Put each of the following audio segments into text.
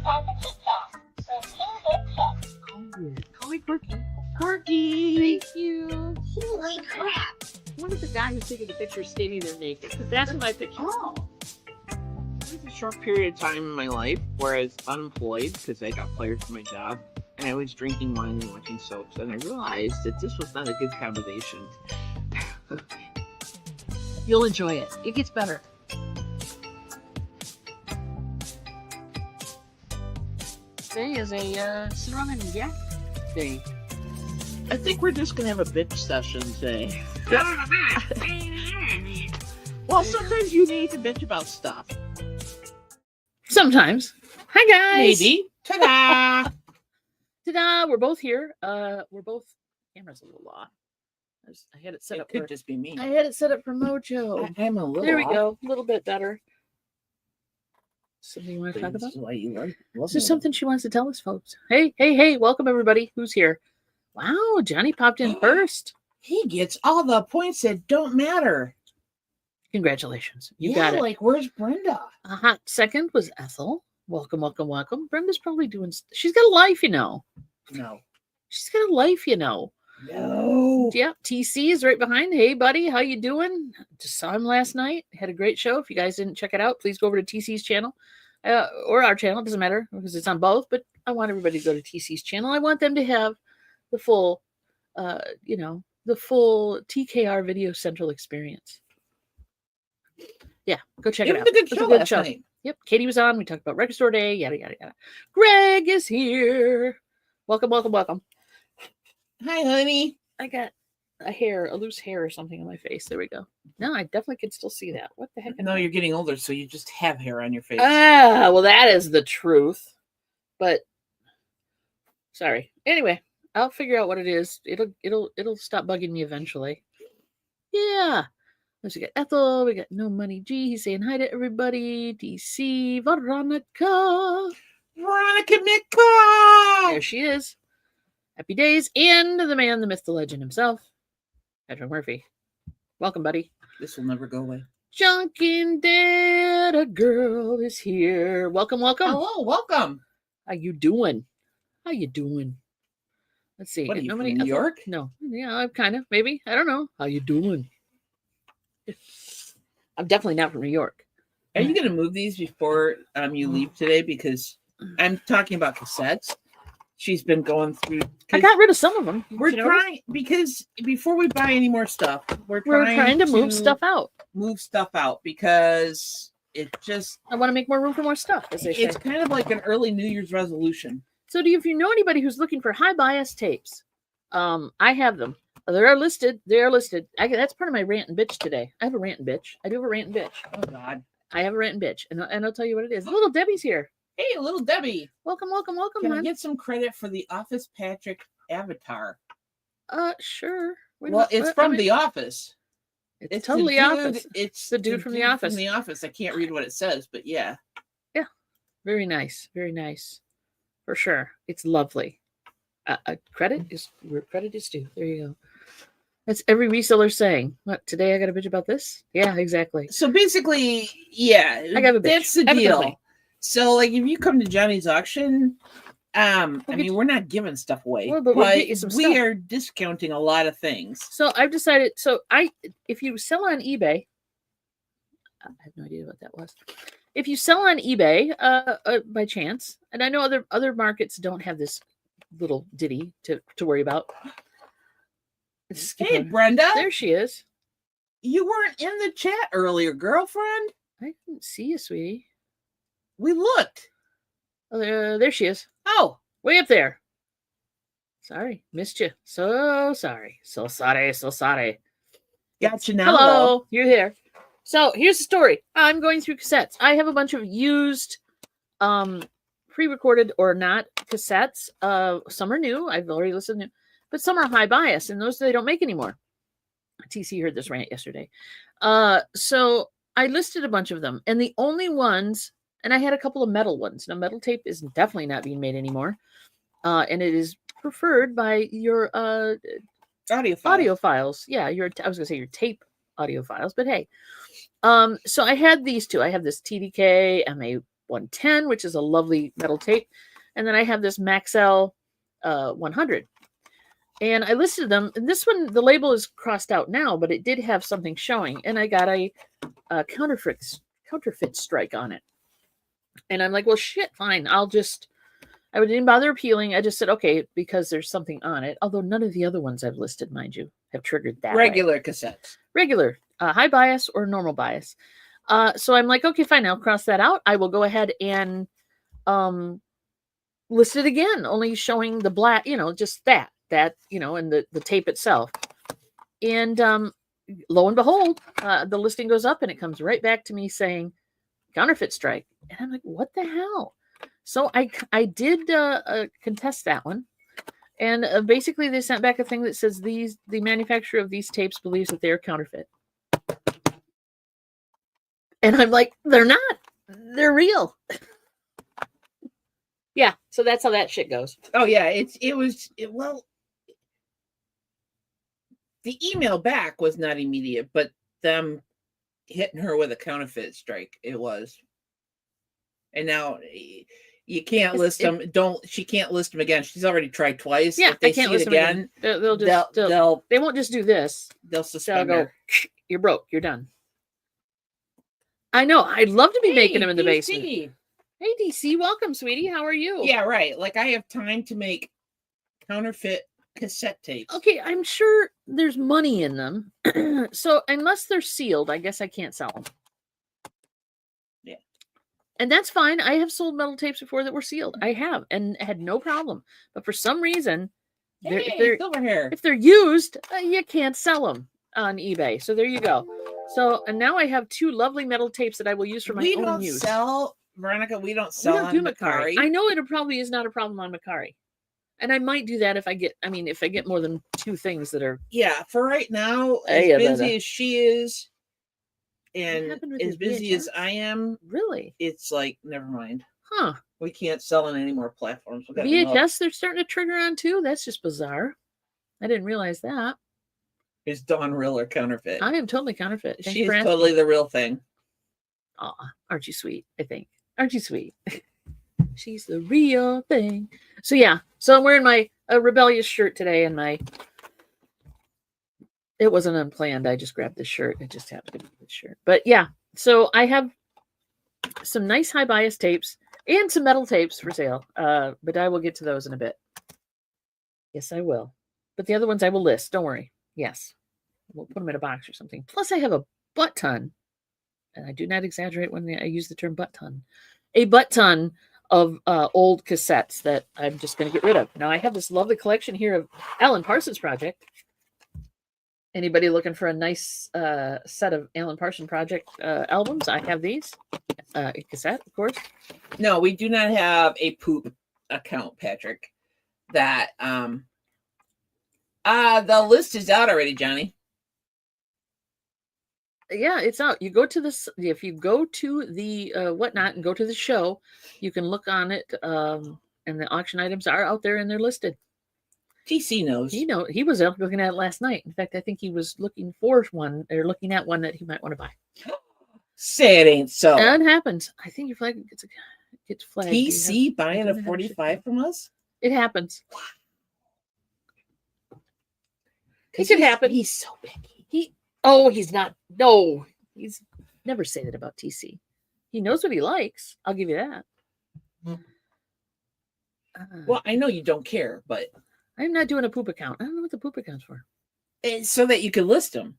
Call me Quirky. Quirky! Thank you. Holy crap! What if the guy who's taking the picture standing there naked? Because that's my picture. Oh. There was a short period of time in my life where I was unemployed because I got fired from my job. And I was drinking wine and watching soaps. And I realized that this was not a good combination. You'll enjoy it. It gets better. Today is a sit around and yak day. I think we're just going to have a bitch session today. Well, sometimes you need to bitch about stuff. Sometimes. Hi, guys. Maybe. Ta-da! Ta-da! We're both here. We're both. Camera's a little off. I had it set up. It could just be me. I had it set up for Mojo. I'm a little. There we off. go. A little bit better. Something you want to talk about? This is why you like. Is there something she wants to tell us, folks? Hey! Welcome everybody. Who's here? Wow, Johnny popped in first. He gets all the points that don't matter. Congratulations. You got it. Like, where's Brenda? A hot second was Ethel. Welcome. Brenda's probably doing. She's got a life, you know. No. She's got a life, you know. No. Yep. TC is right behind. Hey, buddy, how you doing? Just saw him last night. Had a great show. If you guys didn't check it out, please go over to TC's channel or our channel. It doesn't matter because it's on both. But I want everybody to go to TC's channel. I want them to have the full, the full TKR Video Central experience. Yeah, go check it out. It was a good show last night. Yep, Katie was on. We talked about Record Store Day, yada, yada, yada. Greg is here. Welcome. Hi, honey. I got a loose hair or something on my face. There we go. No, I definitely can still see that. What the heck? No, you're getting older, so you just have hair on your face. Ah, well, that is the truth. But, sorry. Anyway, I'll figure out what it is. It'll stop bugging me eventually. Yeah. We got Ethel, we got No Money G. He's saying hi to everybody. DC, Veronica Mika. There she is. Happy days. And the man, the myth, the legend himself, Patrick Murphy. Welcome, buddy. This will never go away. Junkin' Data Girl is here. Welcome. Hello, welcome. How you doing? Let's see. What are you, from New York? No. Yeah, I'm kind of, maybe. I don't know. How you doing? I'm definitely not from New York. Are you going to move these before you leave today? Because I'm talking about cassettes. She's been going through. I got rid of some of them. We're trying because before we buy any more stuff, we're trying to move stuff out. Because it just. I want to make more room for more stuff. As they say. It's kind of like an early New Year's resolution. So, if you know anybody who's looking for high bias tapes, I have them. They are listed. That's part of my rant and bitch today. I have a rant and bitch. I do have a rant and bitch. Oh God, I have a rant and bitch, and I'll tell you what it is. Little Debbie's here. Hey, little Debbie. Welcome. Can I get some credit for the Office Patrick avatar? Sure. It's from The Office. It's totally Office. It's the dude from The Office. From The Office. I can't read what it says, but yeah. Yeah. Very nice. For sure. It's lovely. Credit is where credit is due. There you go. That's every reseller saying. What, today I got a bitch about this? Yeah, exactly. So basically, yeah, I got a bitch. That's the deal. So, like, if you come to Johnny's auction, we're not giving stuff away, but we are discounting a lot of things. So I've decided. If you sell on eBay, I have no idea what that was. If you sell on eBay, by chance, and I know other markets don't have this little ditty to worry about. Hey, Brenda. There she is. You weren't in the chat earlier, girlfriend. I didn't see you, sweetie. We looked. Oh, there she is. Oh, way up there. Sorry, missed you. So sorry. So sorry. Gotcha now. Hello, you're here. So here's the story. I'm going through cassettes. I have a bunch of used, pre-recorded or not cassettes. Some are new. I've already listened to, but some are high bias, and those they don't make anymore. TC heard this rant yesterday. So I listed a bunch of them, and the only ones, and I had a couple of metal ones. Now, metal tape is definitely not being made anymore, and it is preferred by your audiophiles. Yeah, I was going to say your tape audiophiles, but hey. So I had these two. I have this TDK 110, which is a lovely metal tape. And then I have this Maxell 100. And I listed them. And this one, the label is crossed out now, but it did have something showing. And I got a counterfeit strike on it. And I'm like, well, shit, fine. I didn't bother appealing. I just said, okay, because there's something on it. Although none of the other ones I've listed, mind you, have triggered that. Regular cassettes. Regular, high bias or normal bias. So I'm like, okay, fine. I'll cross that out. I will go ahead and list it again, only showing the black, just that, and the tape itself. And lo and behold, the listing goes up and it comes right back to me saying counterfeit strike. And I'm like, what the hell? So I did contest that one. And basically they sent back a thing that says the manufacturer of these tapes believes that they are counterfeit. And I'm like, they're not. They're real. Yeah, so that's how that shit goes. Oh yeah, the email back was not immediate, but them hitting her with a counterfeit strike, it was. And now you can't list them. She can't list them again. She's already tried twice. Yeah, if they can't see it again, they won't just do this. They'll suspend her. You're broke. You're done. I know. I'd love to be making them in the basement. Hey, DC, welcome, sweetie. How are you? Yeah, right. Like I have time to make counterfeit cassette tapes. Okay, I'm sure there's money in them. So unless they're sealed, I guess I can't sell them. Yeah. And that's fine. I have sold metal tapes before that were sealed. I have, and had no problem. But for some reason, if they're used, you can't sell them on eBay. So there you go. So, and now I have two lovely metal tapes that I will use for my own use. Veronica, we don't sell on Macari. I know it probably is not a problem on Macari. And I might do that if I get more than two things that are. Yeah, for right now, as busy as she is, and as busy as I am, really, it's like, never mind. Huh. We can't sell on any more platforms. VHS, they're starting to trigger on too? That's just bizarre. I didn't realize that. Is Dawn real or counterfeit? I am totally counterfeit. She's totally the real thing. Aw, aren't you sweet, I think. Aren't you sweet? She's the real thing. So yeah, so I'm wearing my rebellious shirt today, and it wasn't unplanned. I just grabbed this shirt. It just happened to be this shirt. But yeah, so I have some nice high bias tapes and some metal tapes for sale. But I will get to those in a bit. Yes, I will. But the other ones I will list. Don't worry. Yes, we'll put them in a box or something. Plus, I have a butt ton, and I do not exaggerate when I use the term butt ton. A butt ton of old cassettes that I'm just going to get rid of. Now, I have this lovely collection here of Alan Parsons Project. Anybody looking for a nice set of Alan Parsons Project albums? I have these. A cassette, of course. No, we do not have a poop account, Patrick. That the list is out already, Johnny. Yeah, it's out. You go to this. If you go to the whatnot and go to the show, you can look on it, and the auction items are out there and they're listed. TC knows. He was out looking at it last night. In fact, I think he was looking for one or looking at one that he might want to buy. Say it ain't so. That happens. I think your flag gets flagged. TC buying a 45 from us? It happens. It could happen. He's so big. He's not. No, he's never say that about TC. He knows what he likes. I'll give you that. Well, I know you don't care, but I'm not doing a poop account. I don't know what the poop account's for. It's so that you can list them.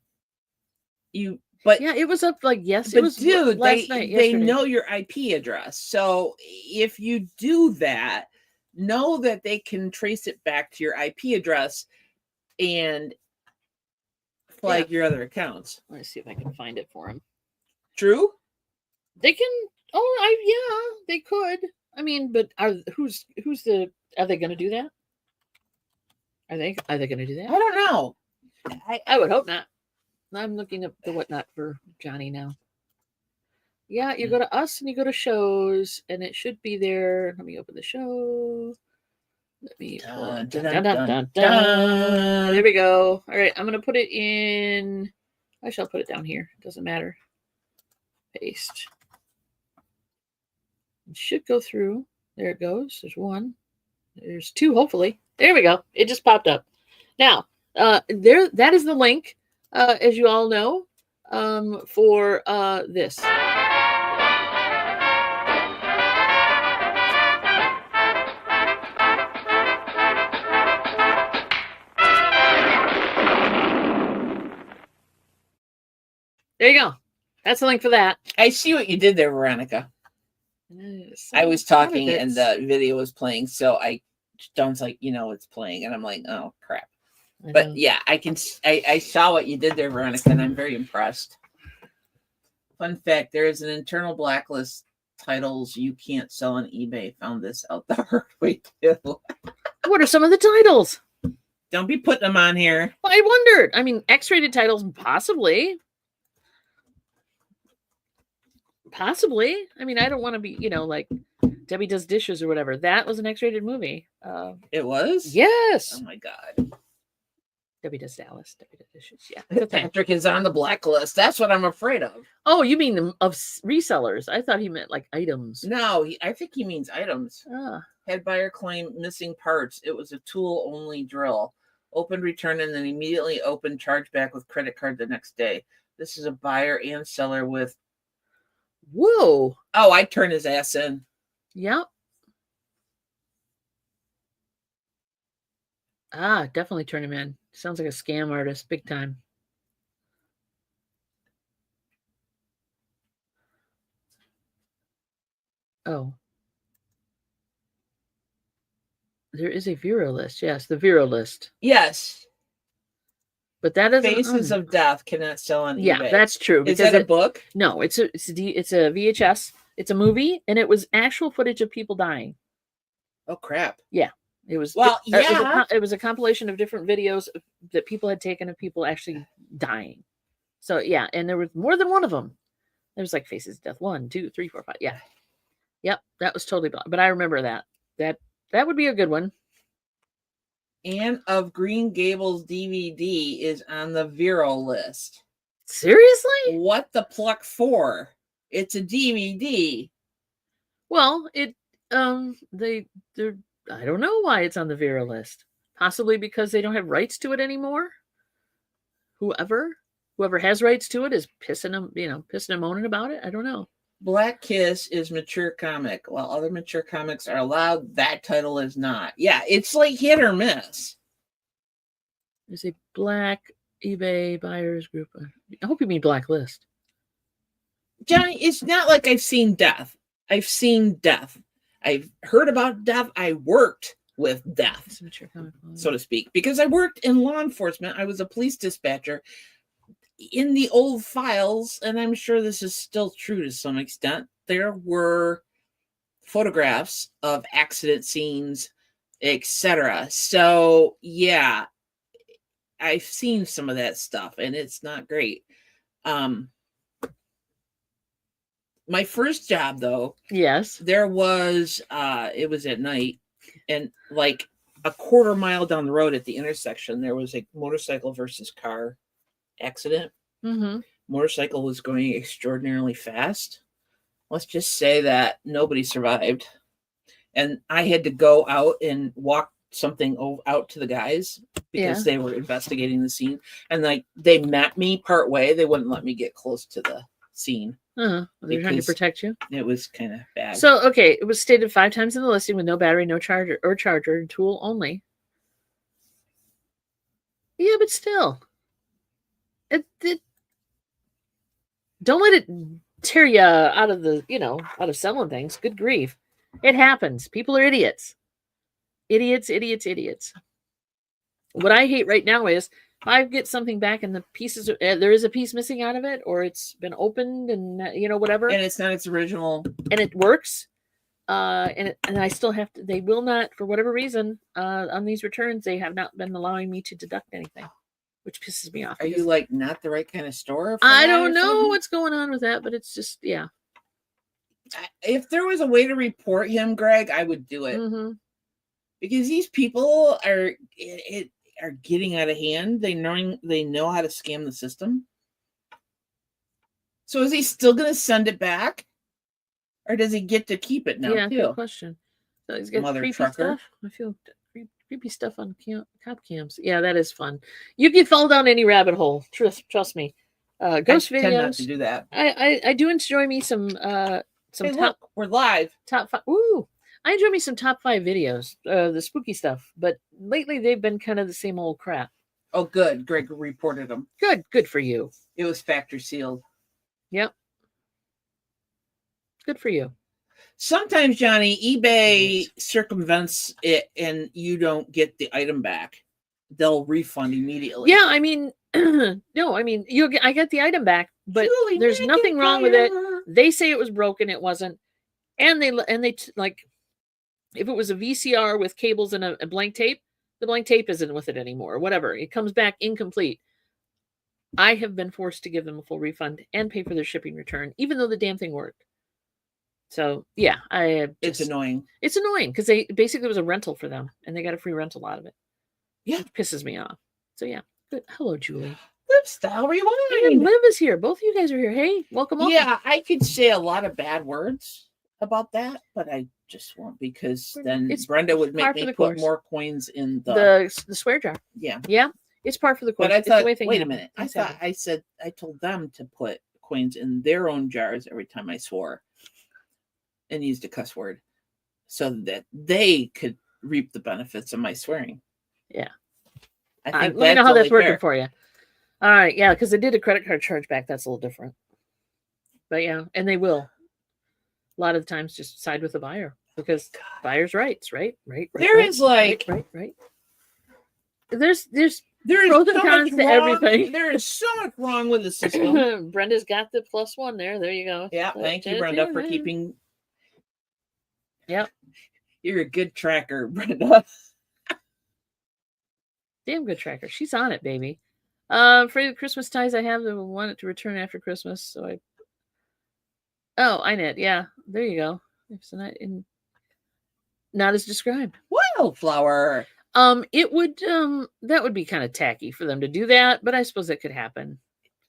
Yeah, it was up like it was dude, last night. They know your IP address. So if you do that, know that they can trace it back to your IP address and flag your other accounts. Let's see if I can find it for him. True? They can. They could. I mean, but are they going to do that? Are they going to do that? I don't know. I would hope not. I'm looking up the whatnot for Johnny now. Yeah, you go to us and you go to shows, and it should be there. Let me open the show. Let me. There we go. All right, I'm going to put it in. I shall put it down here. Doesn't matter. Paste. It should go through. There it goes. There's one. There's two, hopefully. There we go. It just popped up. Now, there. That is the link, as you all know, for this. There you go. That's the link for that. I see what you did there, Veronica. I was talking and the video was playing, so Dawn's like, it's playing, and I'm like, oh crap. But yeah, I saw what you did there, Veronica, and I'm very impressed. Fun fact, there is an internal blacklist titles you can't sell on eBay. Found this out the hard way too. What are some of the titles? Don't be putting them on here. Well, I wondered. I mean, X-rated titles, possibly. Possibly. I mean, I don't want to be, like Debbie Does Dishes or whatever. That was an X-rated movie. It was? Yes. Oh my God. Debbie Does Dallas. Debbie Does Dishes. Yeah. Patrick is on the blacklist. That's what I'm afraid of. Oh, you mean of resellers? I thought he meant like items. No, I think he means items. Ah. Had buyer claim missing parts. It was a tool-only drill. Opened, return, and then immediately opened chargeback with credit card the next day. This is a buyer and seller with. Whoa. Oh, I'd turn his ass in. Yep. Ah, definitely turn him in. Sounds like a scam artist, big time. Oh. There is a Vero list. Yes, the Vero list. Yes. But that isn't Faces of Death cannot sell on eBay. Yeah, that's true. Is that a book? No, it's a VHS. It's a movie, and it was actual footage of people dying. Oh crap! Yeah, it was. Well, it was a compilation of different videos that people had taken of people actually dying. So yeah, and there was more than one of them. There was like Faces of Death 1, 2, 3, 4, 5. Yeah, yep, that was totally. But I remember that. That would be a good one. Anne of Green Gables DVD is on the Vero list. Seriously? What the pluck for? It's a DVD. Well, they're I don't know why it's on the Vero list. Possibly because they don't have rights to it anymore. Whoever has rights to it is pissing and moaning about it. I don't know. Black Kiss is mature comic, while other mature comics are allowed. That title is not. Yeah, it's like hit or miss. There's a black eBay buyers group. I hope you mean blacklist. Johnny, it's not like I've seen death. I've seen death. I've heard about death. I worked with death, so to speak, because I worked in law enforcement. I was a police dispatcher. In the old files, and I'm sure this is still true to some extent, there were photographs of accident scenes, etc. So yeah, I've seen some of that stuff, and it's not great. My first job, though, yes, there was it was at night, and like a quarter mile down the road at the intersection, there was a motorcycle versus car accident. Mm-hmm. Motorcycle was going extraordinarily fast. Let's just say that nobody survived, and I had to go out and walk something out to the guys because they were investigating the scene, and like they met me part way. They wouldn't let me get close to the scene. They're trying to protect you. It was kind of bad. So okay, it was stated 5 times in the listing with no battery, no charger, and tool only. Yeah, but still. It don't let it tear you out of out of selling things. Good grief. It happens. People are idiots. Idiots. What I hate right now is if I get something back and the pieces, there is a piece missing out of it, or it's been opened and, whatever. And it's not its original. And it works. And I still have to, they will not, for whatever reason, on these returns, they have not been allowing me to deduct anything, which pisses me off. Are you like not the right kind of store? I don't know what's going on with that, but it's just, yeah. If there was a way to report him, Greg, I would do it. Mm-hmm. Because these people are getting out of hand. They know how to scam the system. So is he still going to send it back? Or does he get to keep it now Yeah, too? good question. So he's got Mother creepy trucker. stuff. I feel creepy stuff on cop cams. Yeah, that is fun. You can fall down any rabbit hole. Trust me. Ghost I tend not videos. to do that. I do enjoy me some Hey, top look, we're live. top five. Ooh, I enjoy me some top 5 videos. The spooky stuff. But lately they've been kind of the same old crap. Oh, good. Greg reported them. Good for you. It was factory sealed. Yep. Good for you. Sometimes, Johnny, eBay circumvents it and you don't get the item back. They'll refund immediately. Yeah, I mean, no, I mean, I get the item back, but Julie there's nothing wrong with it. McIntyre. They say it was broken, it wasn't, and they like, if it was a VCR with cables and a blank tape, the blank tape isn't with it anymore. Whatever, it comes back incomplete. I have been forced to give them a full refund and pay for their shipping return, even though the damn thing worked. So yeah, It's annoying. It's annoying because they basically it was a rental for them, and they got a free rental out of it. Yeah, it pisses me off. So yeah, good. Hello, Julie. Live Style Rewind. And Liv is here. Both of you guys are here. Hey, welcome. Yeah, I could say a lot of bad words about that, but I just won't because then Brenda would make me put more coins in the swear jar. Yeah, yeah, it's par for the course. But I thought, wait a minute. I thought I told them to put coins in their own jars every time I swore and used a cuss word so that they could reap the benefits of my swearing. Yeah. I think let me know how that's working for you. All right. Yeah. Because they did a credit card chargeback. That's a little different. But yeah. And they will. A lot of the times just side with the buyer because buyer's rights, right? There is like. Right. There's pros and cons to everything. There is so much wrong with the system. Brenda's got the +1 there. There you go. Yeah. Thank you, Brenda, for keeping. Yep. You're a good tracker, Brenda. Damn good tracker. She's on it, baby. For the Christmas ties I have, I wanted to return after Christmas, so I. Oh, I knit. Yeah, there you go. So not as described. Wildflower. It would that would be kind of tacky for them to do that, but I suppose it could happen.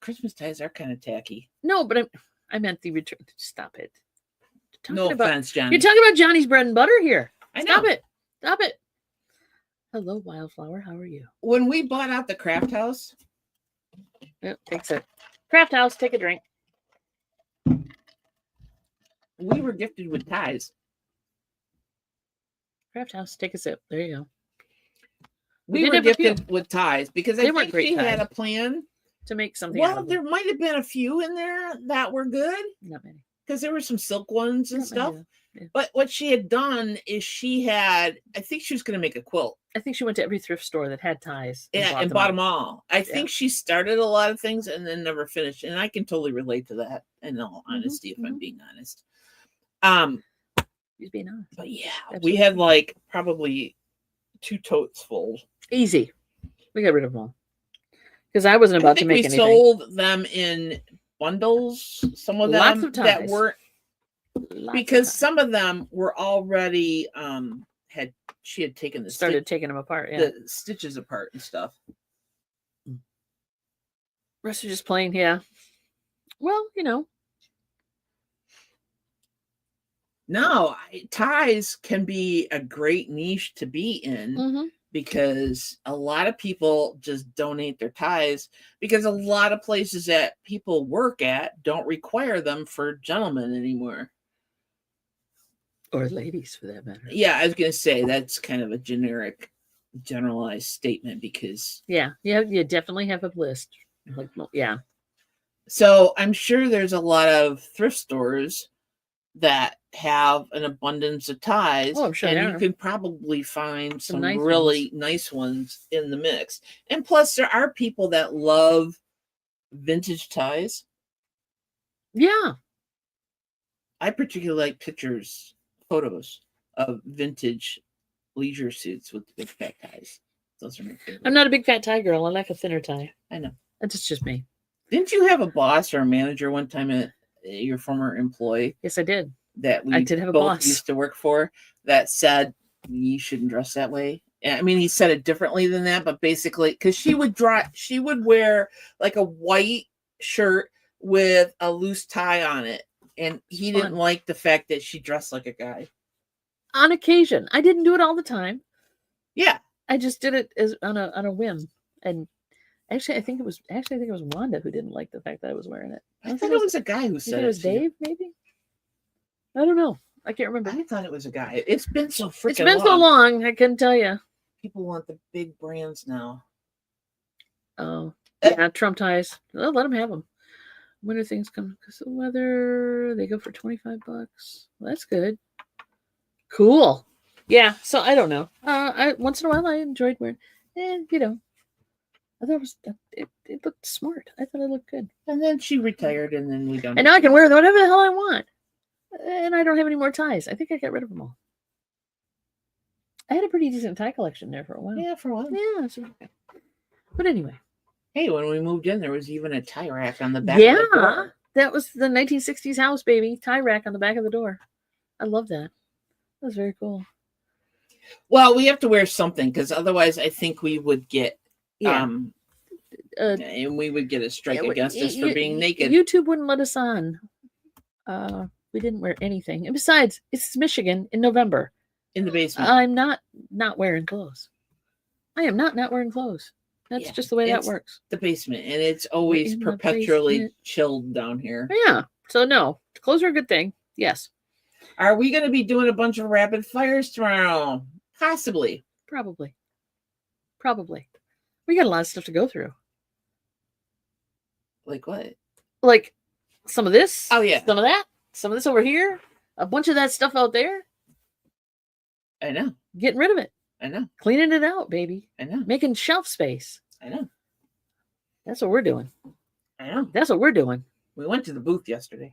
Christmas ties are kind of tacky. No, but I meant the return. Stop it. No offense, Johnny. You're talking about Johnny's bread and butter here. I know. Stop it. Hello, Wildflower. How are you? When we bought out the craft house. Yep, takes it. Craft house, take a drink. We were gifted with ties. Craft house, take a sip. There you go. We were gifted with ties because I think she had a plan to make something. Well, there might have been a few in there that were good. Not many. Because there were some silk ones and stuff. Yeah. But what she had done is I think she was going to make a quilt. I think she went to every thrift store that had ties. And bought them all. I think she started a lot of things and then never finished. And I can totally relate to that in all honesty, if I'm being honest. He's being honest. But yeah, we had like probably 2 totes full. Easy. We got rid of them all. Because I wasn't about to make anything. We sold them in bundles. Some of them that weren't. Because some of them were already she had taken taking them apart, the stitches apart and stuff. Rest are just plain, yeah. Well, No, ties can be a great niche to be in because a lot of people just donate their ties because a lot of places that people work at don't require them for gentlemen anymore. Or ladies, for that matter. Yeah, I was going to say that's kind of a generalized statement because... Yeah, you definitely have a list. Like, yeah. So I'm sure there's a lot of thrift stores that have an abundance of ties. Oh, I'm sure. And you can probably find some really nice ones in the mix. And plus, there are people that love vintage ties. Yeah. I particularly like photos of vintage leisure suits with the big fat ties. Those are my favorite. I'm not a big fat tie girl. I like a thinner tie. I know. That's just me. Didn't you have a boss or a manager one time at your former employee? Yes, I did. That I did have a both boss used to work for that said you shouldn't dress that way. I mean, he said it differently than that, but basically, because she would wear like a white shirt with a loose tie on it And he fun. didn't like the fact that she dressed like a guy. On occasion. I didn't do it all the time. Yeah. I just did it as on a whim. And actually I think it was Wanda who didn't like the fact that I was wearing it. I thought it was a guy who You said think it was to you. Dave, maybe? I don't know. I can't remember. I thought it was a guy. It's been so freaking It's been so long, I couldn't tell you. People want the big brands now. Oh, yeah, Trump ties. Well, let them have them. When do things come? Because of the weather, they go for $25. Well, that's good. Cool. Yeah. So I don't know. I once in a while I enjoyed wearing. You know, I thought it looked smart. I thought it looked good. And then she retired, and then we don't. And now I can wear whatever the hell I want. And I don't have any more ties. I think I got rid of them all. I had a pretty decent tie collection there for a while. Yeah, for a while. Yeah. So, but anyway. Hey, when we moved in, there was even a tie rack on the back. Yeah, of the door. that was the 1960s house, baby. Tie rack on the back of the door. I love that. That was very cool. Well, we have to wear something because otherwise, I think we would get and we would get a strike against us for being naked. YouTube wouldn't let us on. We didn't wear anything. And besides, it's Michigan in November. In the basement. I'm not wearing clothes. I am not wearing clothes. That's just the way that works. The basement, and it's always perpetually chilled down here. Yeah. So no, clothes are a good thing. Yes. Are we going to be doing a bunch of rapid fires tomorrow? Possibly. Probably. We got a lot of stuff to go through. Like what? Like some of this. Oh yeah. Some of that. Some of this over here. A bunch of that stuff out there. I know. Getting rid of it. I know. Cleaning it out, baby. I know. Making shelf space. I know. That's what we're doing. I know. That's what we're doing. We went to the booth yesterday.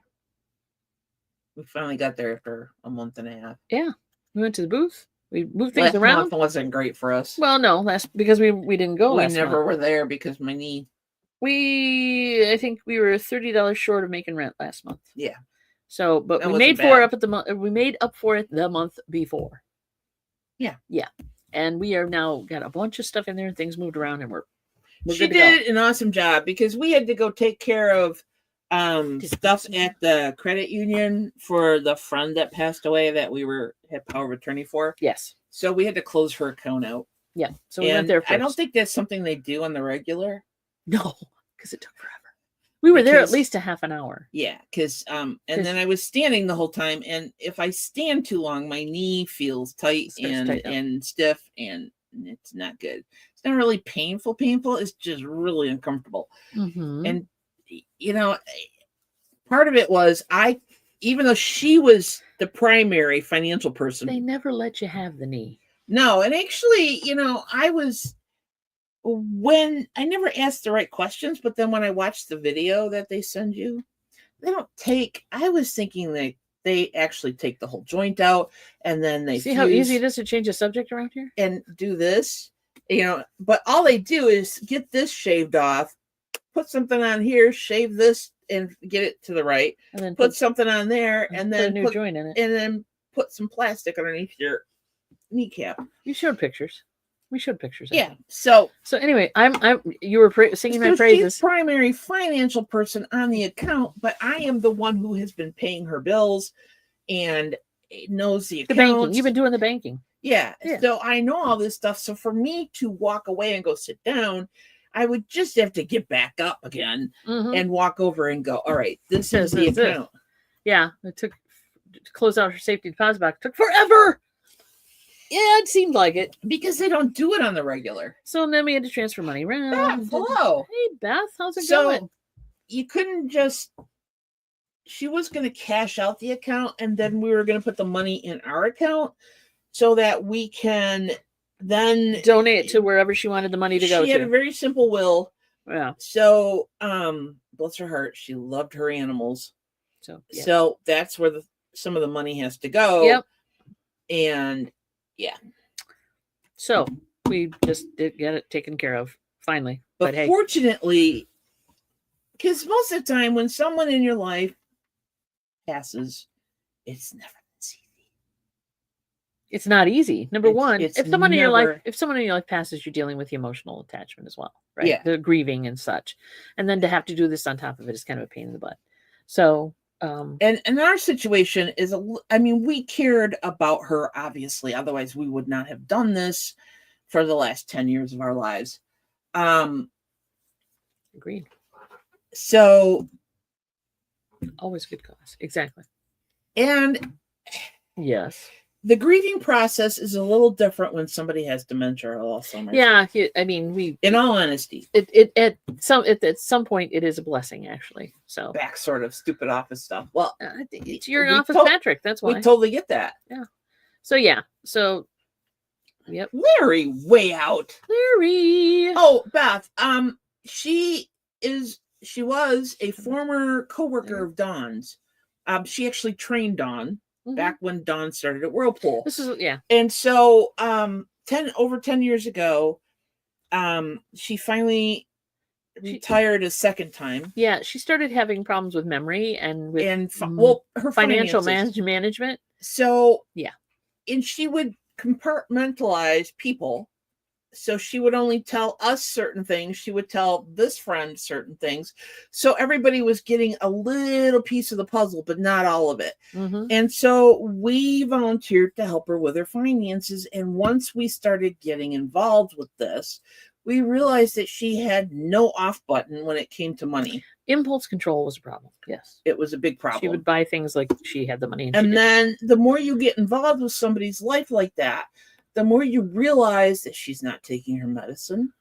We finally got there after a month and a half. Yeah. We went to the booth. We moved things around. Last month wasn't great for us. Well, no, that's because we didn't go last month. We never were there because my knee. I think we were $30 short of making rent last month. Yeah. So, but we made up for it the month before. Yeah. Yeah. And we are now got a bunch of stuff in there and things moved around and we're she did an awesome job because we had to go take care of stuff at the credit union for the friend that passed away that we had power of attorney for. Yes. So we had to close her account out. Yeah. So we went there first. I don't think that's something they do on the regular. No, because it took forever. We were there at least a half an hour. Yeah, because and then I was standing the whole time, and if I stand too long, my knee feels tight and stiff, and it's not good. It's not really painful. It's just really uncomfortable. Mm-hmm. And part of it was even though she was the primary financial person, they never let you have the knee. No, and actually, when I never asked the right questions, but then when I watched the video that they send you, I was thinking that they actually take the whole joint out and then they see how easy it is to change a subject around here and do this, but all they do is get this shaved off, put something on here, shave this and get it to the right, and then put something on there and then put a new joint in it and then put some plastic underneath your kneecap. You showed pictures. We showed pictures. Yeah. So anyway, you were singing my praises. She's primary financial person on the account, but I am the one who has been paying her bills and knows the accounts. Banking. You've been doing the banking. Yeah. So I know all this stuff. So for me to walk away and go sit down, I would just have to get back up again and walk over and go, all right, this is the account. Yeah. It took to close out her safety deposit box. It took forever. Yeah, it seemed like it. Because they don't do it on the regular. So then we had to transfer money around. Beth, hello. Hey, Beth, how's it going? You couldn't just... She was going to cash out the account, and then we were going to put the money in our account so that we can then... donate to wherever she wanted the money to go to. She had a very simple will. Yeah. So, bless her heart, she loved her animals. So that's where some of the money has to go. Yep. And... yeah. So we just did get it taken care of finally. But hey, fortunately, because most of the time when someone in your life passes, it's never easy. It's not easy. Number one, if someone in your life passes, you're dealing with the emotional attachment as well, right? Yeah. The grieving and such. And then to have to do this on top of it is kind of a pain in the butt. So And our situation is, I mean, we cared about her, obviously. Otherwise, we would not have done this for the last 10 years of our lives. Agreed. So always good cause. Exactly. And yes, the grieving process is a little different when somebody has dementia or Alzheimer's. Yeah, I mean, in all honesty, it at some point it is a blessing, actually. So back sort of stupid office stuff. Well, it's your office, Patrick. That's why we totally get that. Yeah. So yeah. So yep. Larry, way out. Larry. Oh, Beth. She was a former coworker of Dawn's. She actually trained Dawn back when Dawn started at Whirlpool. This is And so over 10 years ago, she finally retired a second time. Yeah, she started having problems with memory and with her financial management. So yeah. And she would compartmentalize people. So she would only tell us certain things. She would tell this friend certain things. So everybody was getting a little piece of the puzzle, but not all of it. And so we volunteered to help her with her finances. And once we started getting involved with this, we realized that she had no off button when it came to money. Impulse control was a problem. Yes. It was a big problem. She would buy things like she had the money. And then the more you get involved with somebody's life like that, the more you realize that she's not taking her medicine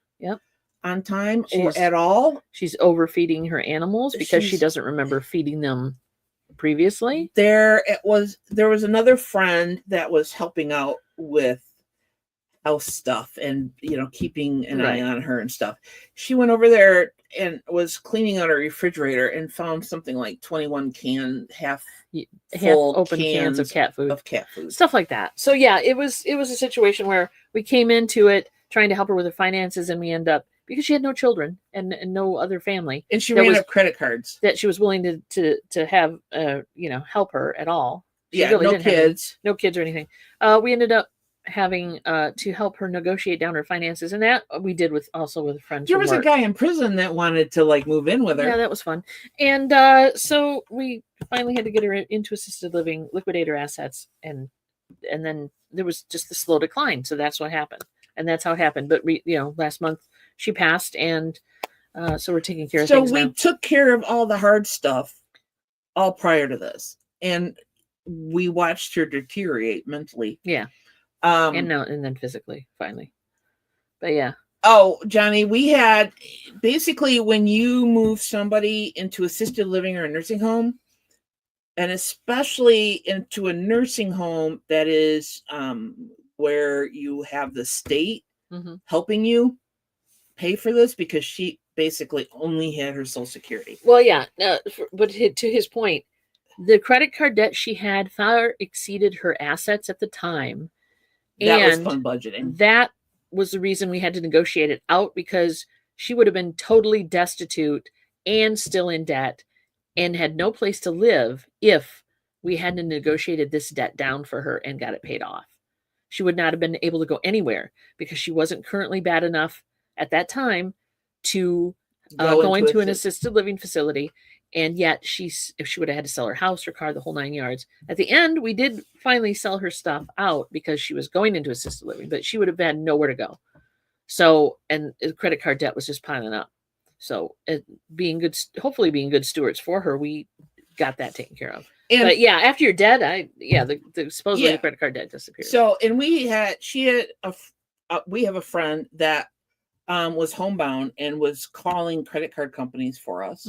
on time or at all. She's overfeeding her animals because she doesn't remember feeding them previously. There was another friend that was helping out with house stuff and, keeping an eye on her and stuff. She went over there and was cleaning out a refrigerator and found something like 21 half open cans of cat food, stuff like that. So yeah, it was a situation where we came into it trying to help her with her finances, and we end up, because she had no children and no other family, and she ran up credit cards that she was willing to have help her at all. She really no kids, no kids or anything. We ended up having to help her negotiate down her finances, and that we did with friends. There was a guy in prison that wanted to move in with her. Yeah, that was fun. And so we finally had to get her into assisted living, liquidate her assets, and then there was just the slow decline. So that's what happened, and that's how it happened. But last month she passed, and so we're taking care of things. So we took care of all the hard stuff all prior to this, and we watched her deteriorate mentally. Yeah. And then physically, finally. But yeah. Oh, Johnny, we had basically, when you move somebody into assisted living or a nursing home, and especially into a nursing home that is where you have the state helping you pay for this, because she basically only had her Social Security. Well, yeah, but to his point, the credit card debt she had far exceeded her assets at the time. That was fun budgeting. That was the reason we had to negotiate it out, because she would have been totally destitute and still in debt and had no place to live if we hadn't negotiated this debt down for her and got it paid off. She would not have been able to go anywhere, because she wasn't currently bad enough at that time to go into an assisted living facility. And yet if she would have had to sell her house, her car, the whole 9 yards. At the end, we did finally sell her stuff out because she was going into assisted living, but she would have had nowhere to go. So, and the credit card debt was just piling up. So hopefully being good stewards for her, we got that taken care of. But yeah, after you're dead, supposedly the credit card debt disappeared. So, and we have a friend that was homebound and was calling credit card companies for us.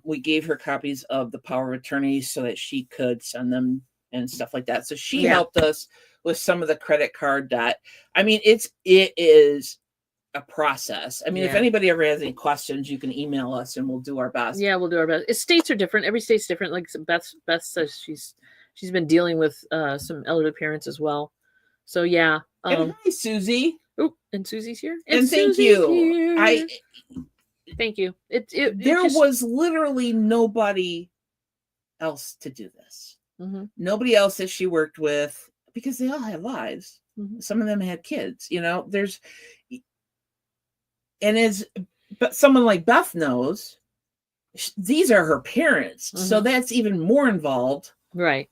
We gave her copies of the power of attorney so that she could send them and stuff like that. So she helped us with some of the credit card debt. I mean, it is a process. I mean, if anybody ever has any questions, you can email us and we'll do our best. Yeah, we'll do our best. States are different. Every state's different. Like Beth says, she's been dealing with some elderly parents as well. So yeah. And hi, Susie. Oh, and Susie's here. And thank you. Thank you. There was literally nobody else to do this. Nobody else that she worked with, because they all had lives. Some of them had kids. But someone like Beth knows, these are her parents. So Mhm. that's even more involved. Right.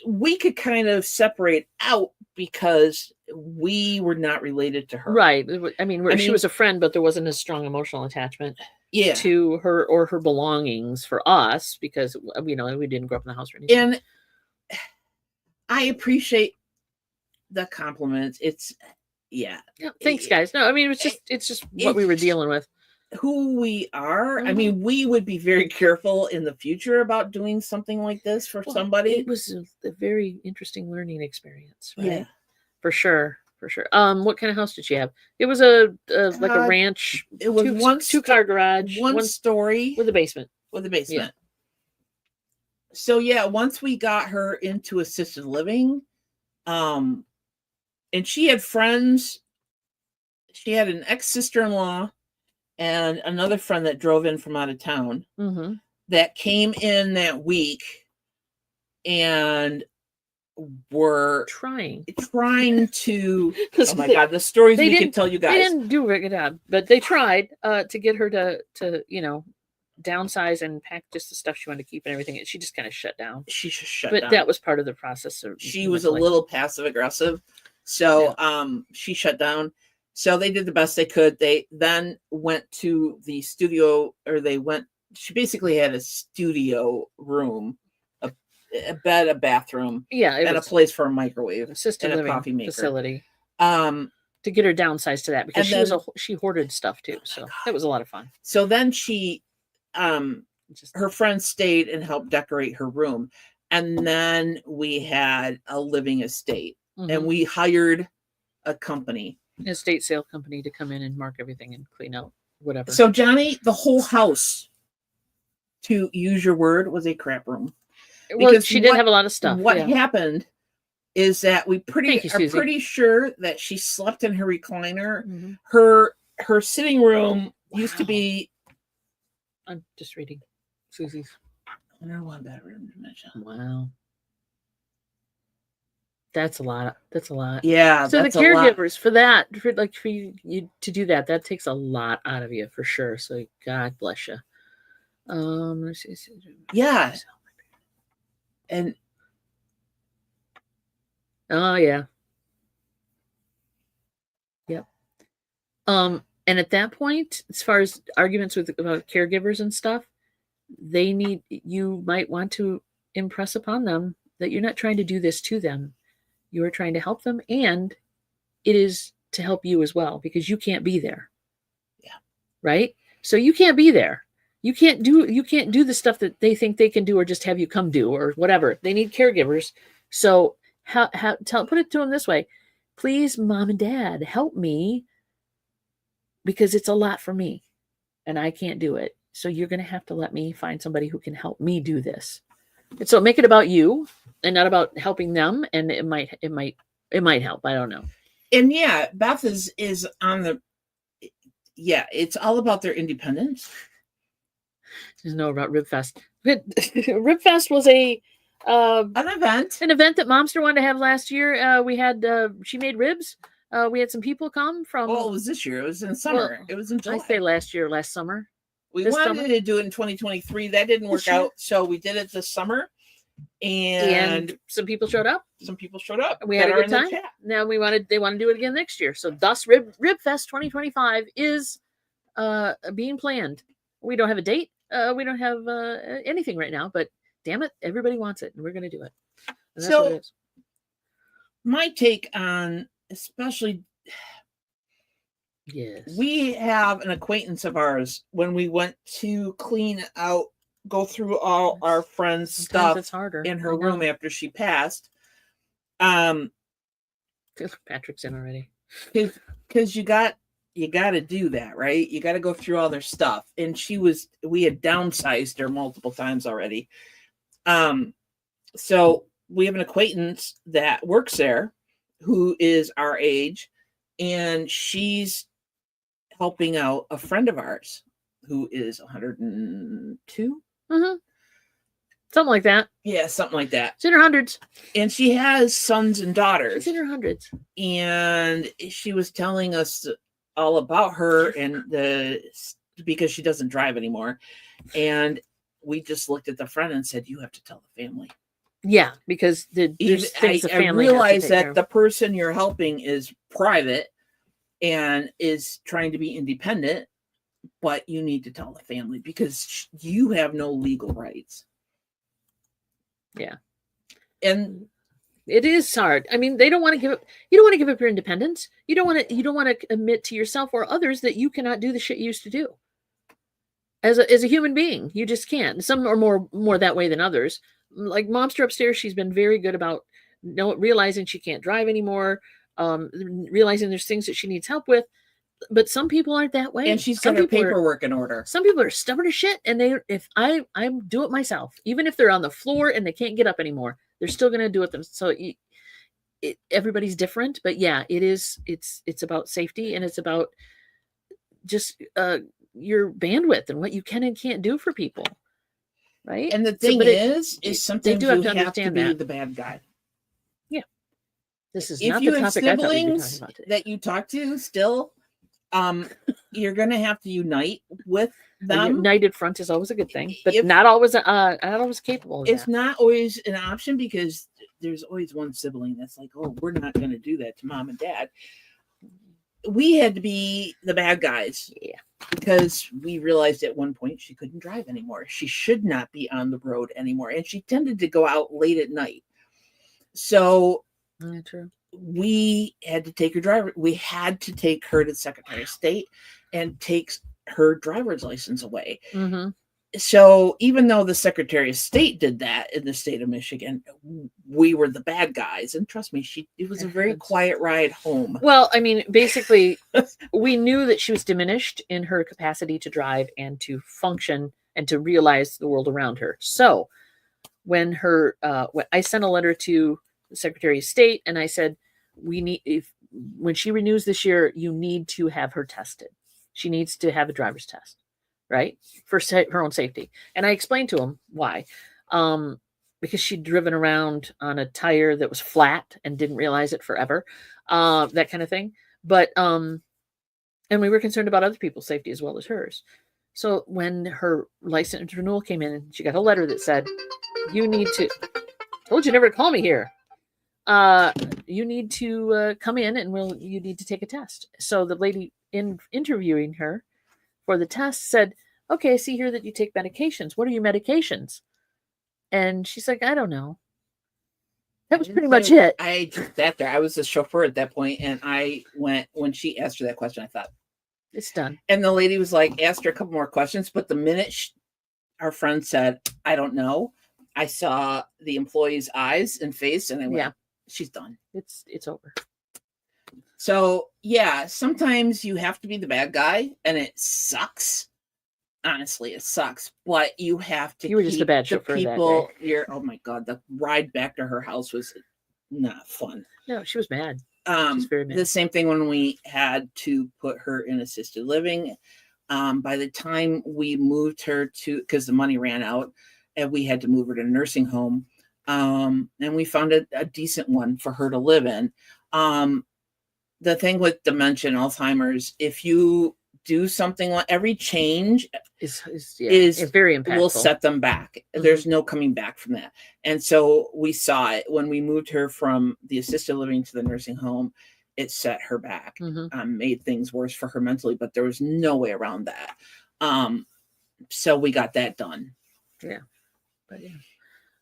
We could kind of separate out because we were not related to her. Right. I mean, she was a friend, but there wasn't a strong emotional attachment Yeah. to her or her belongings for us because, we didn't grow up in the house or anything. And I appreciate the compliments. It's, yeah. Thanks, guys. No, I mean, it's just what we were dealing with. Who we are. I Mhm. mean, we would be very careful in the future about doing something like this for somebody. It was a very interesting learning experience, right? Yeah. For sure. For sure. What kind of house did she have? It was a ranch. It was two-car garage, one story with a basement. Yeah. So yeah, once we got her into assisted living, and she had friends. She had an ex-sister-in-law and another friend that drove in from out of town that came in that week and were trying to oh my god, the stories we can tell you guys. They didn't do a good job, but they tried to get her to downsize and pack just the stuff she wanted to keep and everything. She just kind of shut down. She just shut down. But that was part of the process. She was a little passive aggressive. So she shut down. So they did the best they could. They then went to the studio, she basically had a studio room, a bed, a bathroom, and a place for a microwave, assisted and a living coffee maker facility. To get her downsized to that because she hoarded stuff too. So that was a lot of fun. So then she, her friends stayed and helped decorate her room. And then we had a living estate and we hired a company. An estate sale company to come in and mark everything and clean out whatever. So Johnny, the whole house, to use your word, was a crap room. Because she did have a lot of stuff. What happened is that we are pretty sure that she slept in her recliner. Her sitting room used to be. I'm just reading Susie's. 101 bedroom dimension. Wow. That's a lot. Yeah. So the caregivers for you to do that takes a lot out of you for sure. So God bless you. Yeah. And oh yeah. Yep. And at that point, as far as arguments about caregivers and stuff, you might want to impress upon them that you're not trying to do this to them. You are trying to help them, and it is to help you as well because you can't be there. Yeah. Right? So you can't be there. You can't do the stuff that they think they can do or just have you come do or whatever. They need caregivers. So put it to them this way. Please, mom and dad, help me because it's a lot for me and I can't do it. So you're going to have to let me find somebody who can help me do this. And so make it about you and not about helping them. And it might help. I don't know. And yeah, Beth is on the, it's all about their independence. There's no about Ribfest. Ribfest was an event that Momster wanted to have last year. We had, she made ribs. We had some people come from. Well, it was this year. It was in summer. It was in July. I say last summer. We wanted to do it in 2023. That didn't work out. So we did it this summer. And some people showed up. We had a good time. Now they want to do it again next year. So thus Ribfest 2025 is being planned. We don't have a date. We don't have anything right now, but damn it, everybody wants it and we're going to do it. And that's what it is. My take on, especially, yes, we have an acquaintance of ours when we went to go through all our friends' stuff in her room after she passed. Patrick's in already. Because you got to do that, right? You got to go through all their stuff. And we had downsized her multiple times already. So we have an acquaintance that works there who is our age, and she's helping out a friend of ours who is 102. Something like that. Yeah, something like that. She's in her hundreds. And she has sons and daughters. She's in her hundreds. And she was telling us all about her and the because she doesn't drive anymore. And we just looked at the friend and said, you have to tell the family. Yeah, because there's things the family has to realize take care that of. the person you're helping is private and is trying to be independent, but you need to tell the family because you have no legal rights. Yeah. And it is hard. I mean, they don't want to give up. You don't want to give up your independence. You don't want to admit to yourself or others that you cannot do the shit you used to do. As a human being, you just can't. Some are more that way than others. Like Momster upstairs, she's been very good about realizing she can't drive anymore, realizing there's things that she needs help with. But some people aren't that way. And she's some got her people paperwork in order. Some people are stubborn as shit, and if I do it myself, even if they're on the floor and they can't get up anymore, they're still going to do it themselves. So everybody's different, but yeah, it's about safety, and it's about just your bandwidth and what you can and can't do for people, right? And the thing is sometimes do you have to be the bad guy. Yeah, this is if not you the have topic I thought we'd be siblings talking about today. that you talk to still, you're gonna have to unite with them. A united front is always a good thing, but not always capable of it's that. not always an option because there's always one sibling that's like, oh, we're not gonna do that to mom and dad. We had to be the bad guys. Yeah. Because we realized at one point she couldn't drive anymore. She should not be on the road anymore. And she tended to go out late at night. So true. We had to take her driver. We had to take her to the Secretary of State and take her driver's license away. Mm-hmm. So even though the Secretary of State did that in the state of Michigan, we were the bad guys. And trust me, it was a very quiet ride home. Well, I mean, basically, we knew that she was diminished in her capacity to drive and to function and to realize the world around her. So when I sent a letter to the Secretary of State and I said, when she renews this year, you need to have her tested. She needs to have a driver's test. Right? For her own safety. And I explained to him why. Because she'd driven around on a tire that was flat and didn't realize it forever. That kind of thing. But, and we were concerned about other people's safety as well as hers. So when her license renewal came in, she got a letter that said, you need to, told you never to call me here. You need to come in and you need to take a test. So the lady interviewing her for the test said, okay, I see here that you take medications. What are your medications? And she's like, I don't know. That was pretty much it. I just sat there. I was a chauffeur at that point, and I went, when she asked her that question, I thought, it's done. And the lady was like, asked her a couple more questions, but the minute our friend said, I don't know, I saw the employee's eyes and face, and I went, yeah, she's done. It's over. So yeah, sometimes you have to be the bad guy, and it sucks. Honestly, it sucks. But you have to. You were just a bad chauffeur people. That day. Oh my god, the ride back to her house was not fun. No, she was mad. She was very mad. The same thing when we had to put her in assisted living. By the time we moved her to, because the money ran out, and we had to move her to a nursing home, and we found a decent one for her to live in. The thing with dementia and Alzheimer's, if you do something like every change is very impactful. Will set them back. Mm-hmm. There's no coming back from that. And so we saw it when we moved her from the assisted living to the nursing home. It set her back, made things worse for her mentally, but there was no way around that. So we got that done. Yeah. But yeah.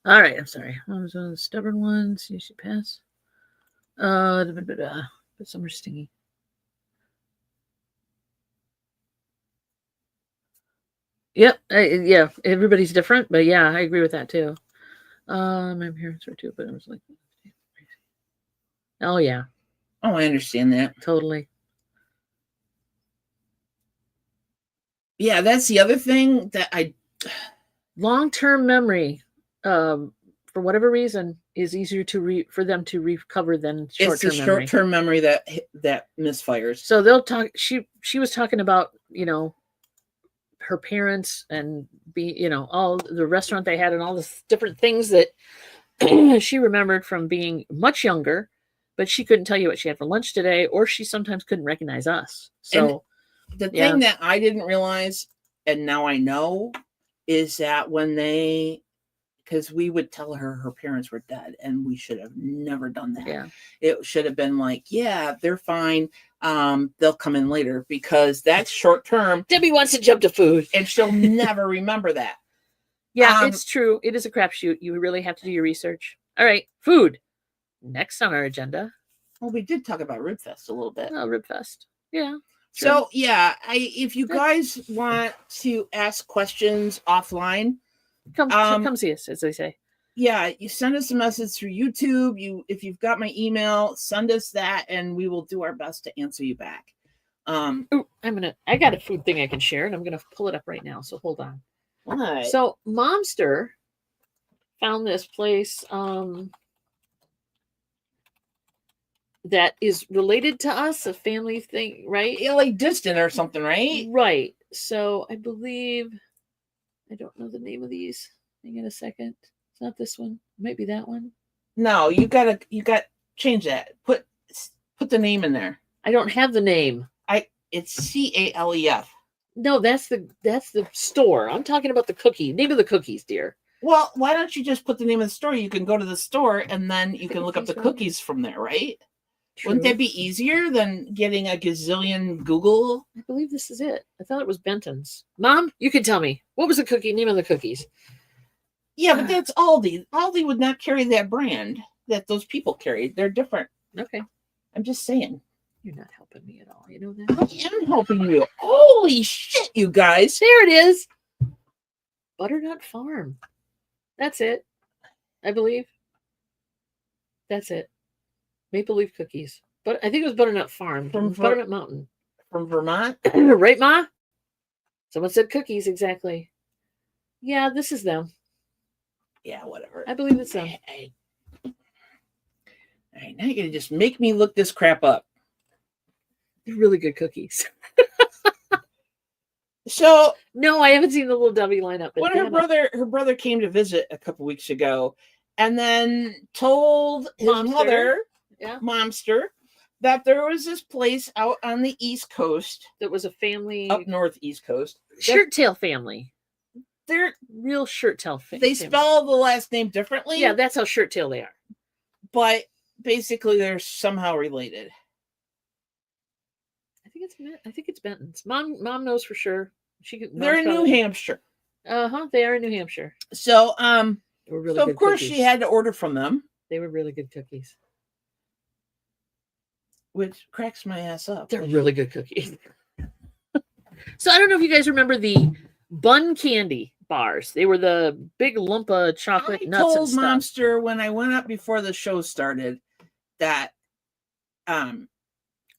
All right. I'm sorry. What was one of the stubborn ones? You should pass. But some are stingy. Yep. Yeah. Everybody's different, but yeah, I agree with that too. My parents were too, but I was like, oh yeah. Oh, I understand that. Totally. Yeah, that's the other thing that long-term memory, for whatever reason, is easier for them to recover than short-term memory. It's the short-term memory that misfires. So they'll talk. She was talking about, her parents and all the restaurant they had and all the different things that she remembered from being much younger, but she couldn't tell you what she had for lunch today, or she sometimes couldn't recognize us. So The thing that I didn't realize, and now I know, is that when because we would tell her parents were dead, and we should have never done that. Yeah. It should have been like, yeah, they're fine. They'll come in later, because that's short term. Debbie wants to jump to food, and she'll never remember that. Yeah, it's true. It is a crapshoot. You really have to do your research. All right, food. Next on our agenda. Well, we did talk about Ribfest a little bit. Oh, Ribfest. Yeah. True. So yeah, if you guys want to ask questions offline, come see us, as they say. Yeah, you send us a message through YouTube. If you've got my email, send us that, and we will do our best to answer you back. Ooh, I got a food thing I can share, and I'm gonna pull it up right now. So hold on. All right. So Momster found this place that is related to us, a family thing, right? Yeah, like distant or something, right? Right. So I believe, I don't know the name of these. Hang on a second. It's not this one. It might be that one. No, you got change that. Put the name in there. I don't have the name. It's CALEF. No, that's the store. I'm talking about the cookie. Name of the cookies, dear. Well, why don't you just put the name of the store? You can go to the store and then you can look up the cookies from there, right? True. Wouldn't that be easier than getting a gazillion Google? I believe this is it. I thought it was Benton's. Mom, you can tell me. What was the name of the cookies? Yeah, but that's Aldi. Aldi would not carry that brand that those people carried. They're different. Okay. I'm just saying. You're not helping me at all. You know that? I am helping you. Holy shit, you guys. There it is. Butternut Farm. That's it. I believe. That's it. Maple Leaf Cookies. But I think it was Butternut Farm. From Butternut Mountain. From Vermont? Right, Ma? Someone said cookies, exactly. Yeah, this is them. Yeah, whatever. I believe it's them. All right, now you're going to just make me look this crap up. They're really good cookies. So no, I haven't seen the little Debbie lineup. When her brother came to visit a couple weeks ago, and then told his mother, Momster, that there was this place out on the East Coast that was a family up north East Coast, shirt tail family. They're real shirt tail family. They spell the last name differently. Yeah, that's how shirt tail they are. But basically, they're somehow related. I think it's Benton's. Mom knows for sure. They're in New Hampshire. They are in New Hampshire. So they were really so good of course cookies. She had to order from them. They were really good cookies. Which cracks my ass up. They're really good cookies. So I don't know if you guys remember the bun candy bars. They were the big lump of chocolate nuts and stuff. I told Momster when I went up before the show started that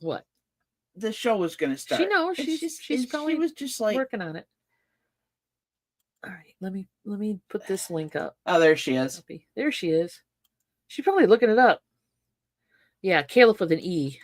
what? The show was going to start. She knows. She's probably she was just like working on it. All right, let me put this link up. Oh, there she is. There she is. She's probably looking it up. Yeah, Caliph with an E.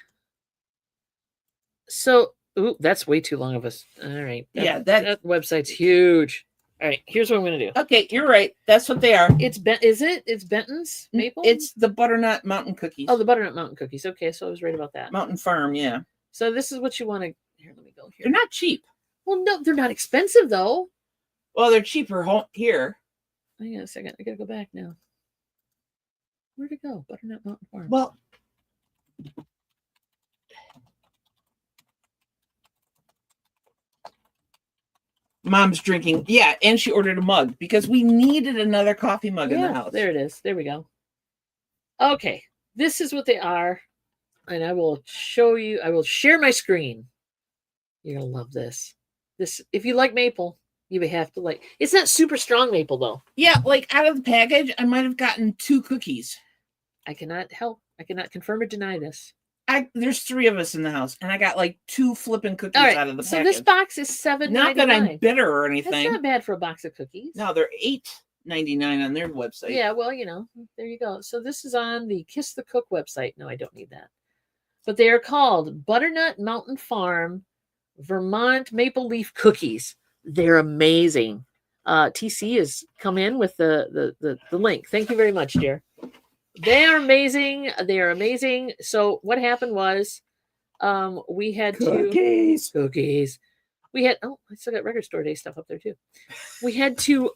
So, that's way too long of us. All right. That website's huge. All right, here's what I'm going to do. Okay, you're right. That's what they are. It's Benton's Maple? It's the Butternut Mountain Cookies. Oh, the Butternut Mountain Cookies. Okay, so I was right about that. Mountain Farm, yeah. So this is what you want to... Here, let me go here. They're not cheap. Well, no, they're not expensive, though. Well, they're cheaper here. Hang on a second. I got to go back now. Where'd it go? Butternut Mountain Farm. Well... Mom's drinking. Yeah, and she ordered a mug because we needed another coffee mug in the house. There it is. There we go. Okay, this is what they are. And I will show you. I will share my screen. You're going to love this. If you like maple, you have to like. It's not super strong maple, though. Yeah, like out of the package, I might have gotten 2 cookies. I cannot help. I cannot confirm or deny this. There's 3 of us in the house, and I got like 2 flipping cookies out of the package. So this box is $7.99. Not that I'm bitter or anything. That's not bad for a box of cookies. No, they're $8.99 on their website. Yeah, well, there you go. So this is on the Kiss the Cook website. No, I don't need that. But they are called Butternut Mountain Farm Vermont Maple Leaf Cookies. They're amazing. TC has come in with the link. Thank you very much, dear. They are amazing. They are amazing. So what happened was We had Cookies. cookies. We had I still got record store day stuff up there too. We had to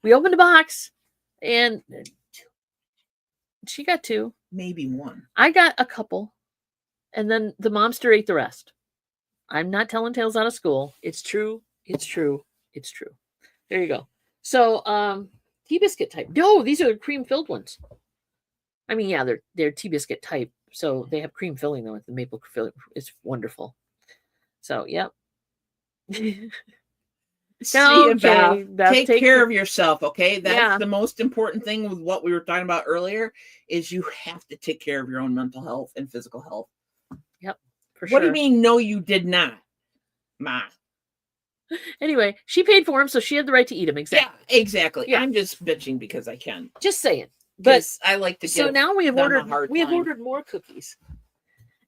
we opened a box and she got 2. Maybe 1. I got a couple. And then the momster ate the rest. I'm not telling tales out of school. It's true. It's true. It's true. There you go. So tea biscuit type. No, these are the cream filled ones. I mean, yeah, they're tea biscuit type. So they have cream filling though with the maple filling. It's wonderful. So yep. See, Okay, Beth, take care of yourself, okay? That's Yeah. the most important thing with what we were talking about earlier is you have to take care of your own mental health and physical health. Yep, for What sure. do you mean, no, you did not, Ma? Anyway, she paid for them, so she had the right to eat them. Exactly. Yeah, exactly. Yeah. I'm just bitching because I can. Just saying. But 'Cause I like to so give now we have them a ordered hard we have time. ordered more cookies.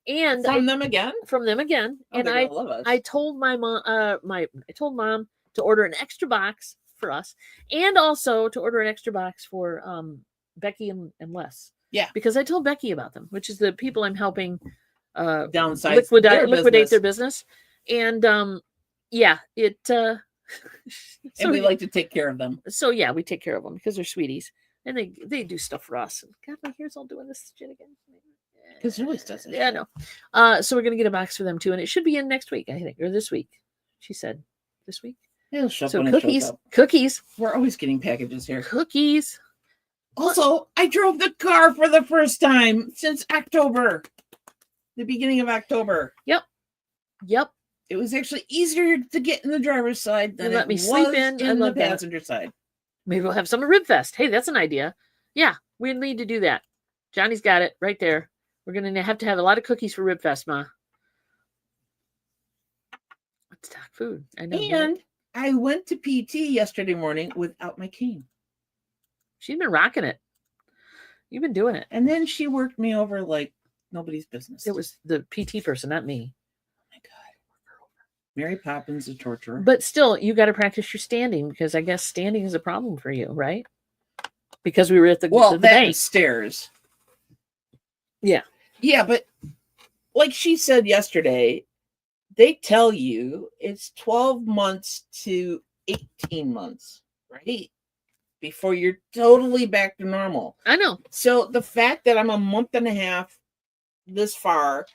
And From them again? from them again. Oh, And they're gonna love us. I told my mom I told mom to order an extra box for us and also to order an extra box for Becky and Les. Yeah. Because I told Becky about them, which is the people I'm helping Downsize liquidate their business. And yeah, it and we like to take care of them. so yeah, we take care of them because they're sweeties. And they do stuff for us. And God, my hair's all doing this shit again. Because it always does it. Yeah, I know. So we're gonna get a box for them too, and it should be in next week, I think, or this week. She said this week. It'll show up So when it shows cookies, up. cookies, We're always getting packages here. cookies. Also, I drove the car for the first time since October. The beginning of October. Yep. It was actually easier to get in the driver's side than You let it me was sleep in. I the love that. passenger side. Maybe we'll have some at Ribfest. Hey, that's an idea. Yeah, we need to do that. Johnny's got it right there. We're gonna have to have a lot of cookies for Ribfest, Ma. Let's talk food. I know. right? And I went to PT yesterday morning without my cane. She's been rocking it. You've been doing it. And then she worked me over like nobody's business. It was the PT person, not me. Oh my God. Mary Poppins, a torturer. But still, you got to practice your standing because I guess standing is a problem for you, right? Because we were at the bank. Stairs. Yeah. Yeah, but like she said yesterday, they tell you it's 12 months to 18 months, right? Before you're totally back to normal. I know. So the fact that I'm a month and a half this far,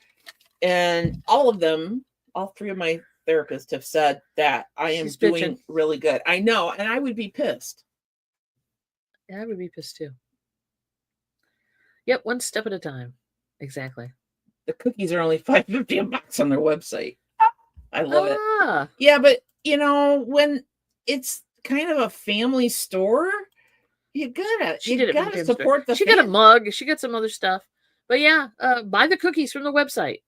and all 3 of my therapists have said that I am She's doing bitching. really good. I know, and I would be pissed. Yeah, I would be pissed too. Yep, one step at a time. Exactly. The cookies are only $5.50 a box on their website. I love it. Ah, Yeah, but when it's kind of a family store, you gotta support the. She got a mug. She got some other stuff. But yeah, buy the cookies from the website.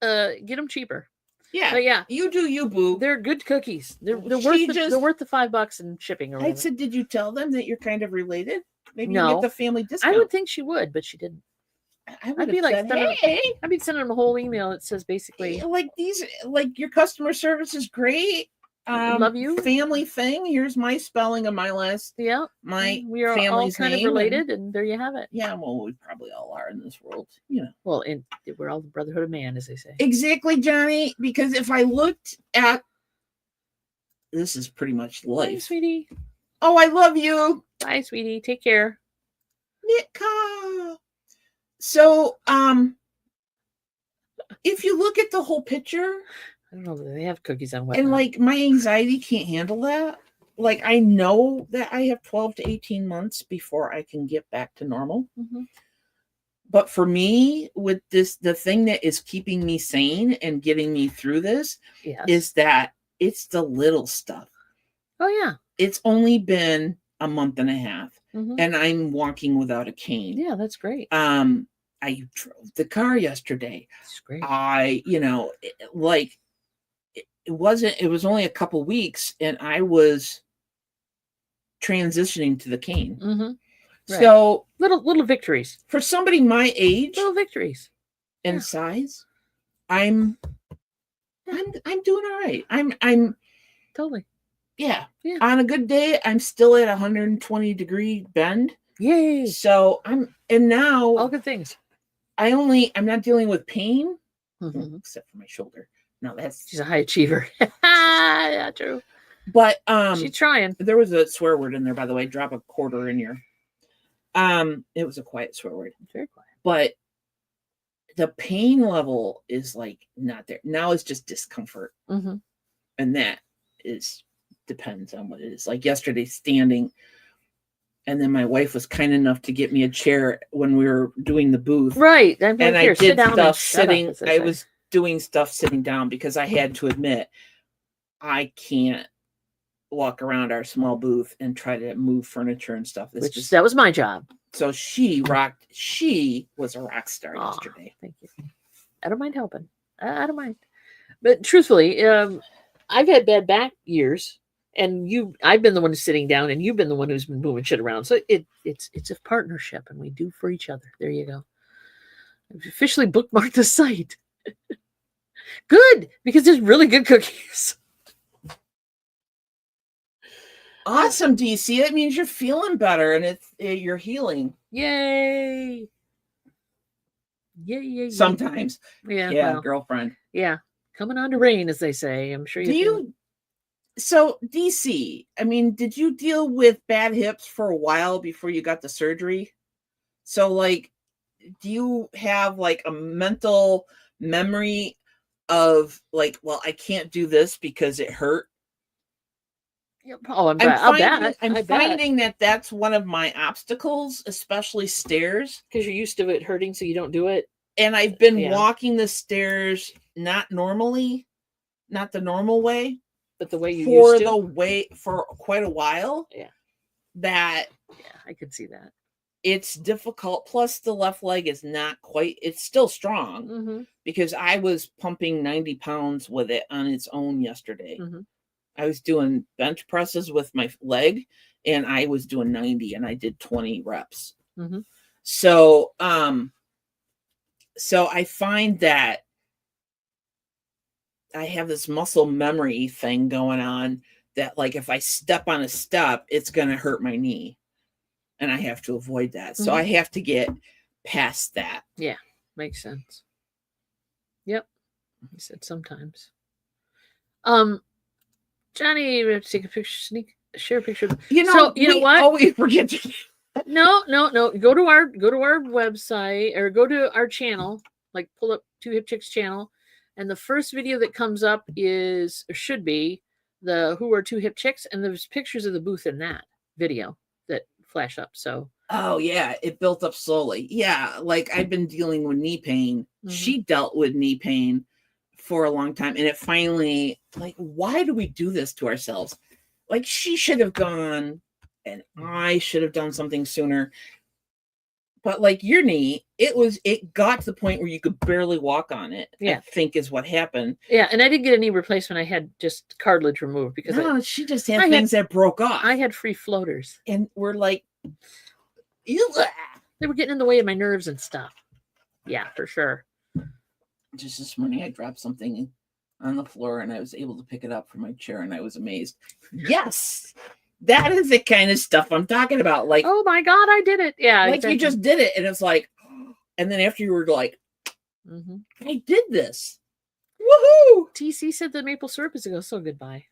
Get them cheaper. Yeah, But yeah, you do you, boo. they're good cookies. They're She worth the $5 in shipping or I whatever. said, did you tell them that you're kind of related? Maybe you No. get the family discount. I would think she would, but she didn't. I would be have like said, sending- hey, I'd be sending them a whole email that says basically, like your customer service is great. love you. Family thing. Here's my spelling of my last Yeah, my we are all family's kind of name, related, and there you have it. Yeah, well, we probably all are in this world, Well, and we're all the brotherhood of man, as they say. Exactly, Johnny. Because if I looked at this, is pretty much Bye, life. sweetie. Oh, I love you, Bye, sweetie. Take care. Nitka. So, if you look at the whole picture, I don't know that they have cookies on and whatnot. like my anxiety can't handle that. Like I know that I have 12 to 18 months before I can get back to normal. Mhm. But for me, with this, the thing that is keeping me sane and getting me through this Yes. is that it's the little stuff. Oh yeah. It's only been a month and a half, Mhm. and I'm walking without a cane. Yeah, that's great. I drove the car yesterday. That's great. It was only a couple weeks, and I was transitioning to the cane. Mm-hmm. Right. So little victories. for somebody my age Little victories. and Yeah. size, I'm doing all right. I'm Totally. yeah. Yeah. On a good day, I'm still at 120-degree bend. Yay. So now All good things. I'm not dealing with pain, Mhm. except for my shoulder. No, that's She's a high achiever. Yeah, true. but She's trying. there was a swear word in there, by the way. Drop a quarter in your it was a quiet swear word. Very quiet. But the pain level is like not there. Now it's just discomfort. Mm-hmm. And that is depends on what it is. Like yesterday standing, and then my wife was kind enough to get me a chair when we were doing the booth. Right. I'm And here, I sit did down stuff and shut sitting. up, as they I say. was doing stuff sitting down because I had to admit I can't walk around our small booth and try to move furniture and stuff. It's Which just that was my job. so she rocked. She was a rock star Aw, yesterday. thank you. I don't mind helping. I don't mind. But truthfully, I've had bad back years, and I've been the one who's sitting down, and you've been the one who's been moving shit around. So it's a partnership, and we do for each other. There you go. I've officially bookmarked the site. Good, because there's really good cookies. Awesome, DC. That means you're feeling better and you're healing. Yay! Yay! Sometimes. Yeah. Yeah, Well, girlfriend. yeah. Coming on to rain, as they say. I'm sure So DC, I mean, did you deal with bad hips for a while before you got the surgery? So like, do you have like a mental memory of like, well, I can't do this because it hurt? Oh, I'm finding that that's one of my obstacles, especially stairs. Because you're used to it hurting, so you don't do it. And I've been walking the stairs not normally, not the normal way, but the way you for used to. the way for quite a while. Yeah. That I could see that. It's difficult. Plus, the left leg is not quite. It's still strong because I was pumping 90 pounds with it on its own yesterday. I was doing bench presses with my leg, and I was doing 90, and I did 20 reps. So, so I find that I have this muscle memory thing going on that, like, if I step on a step, it's going to hurt my knee, and I have to avoid that. So I have to get past that. Yeah, makes sense. Yep, he said sometimes. Johnny, we have to take a picture, share a picture. You know what? Oh, we forget to. No. Go to our website or go to our channel. Like pull up Two Hip Chicks channel, and the first video that comes up is or should be the Who Are Two Hip Chicks, and there's pictures of the booth in that video that flash up. So. Oh yeah, it built up slowly. Yeah, like I've been dealing with knee pain. She dealt with knee pain for a long time, and it finally, like, why do we do this to ourselves? Like, she should have gone and I should have done something sooner. But like your knee, it got to the point where you could barely walk on it. Yeah, I think is what happened. Yeah, and I did get a knee replacement. I had just cartilage removed because she just had things that broke off. I had free floaters, and we're like, they were getting in the way of my nerves and stuff. Yeah, for sure. Just this morning, I dropped something on the floor and I was able to pick it up from my chair, and I was amazed. Yes, that is the kind of stuff I'm talking about. Like, oh my God, I did it. Yeah, like exactly. You just did it, and it's like, and then after you were like, I did this. Woohoo! TC said the maple syrup is so goodbye.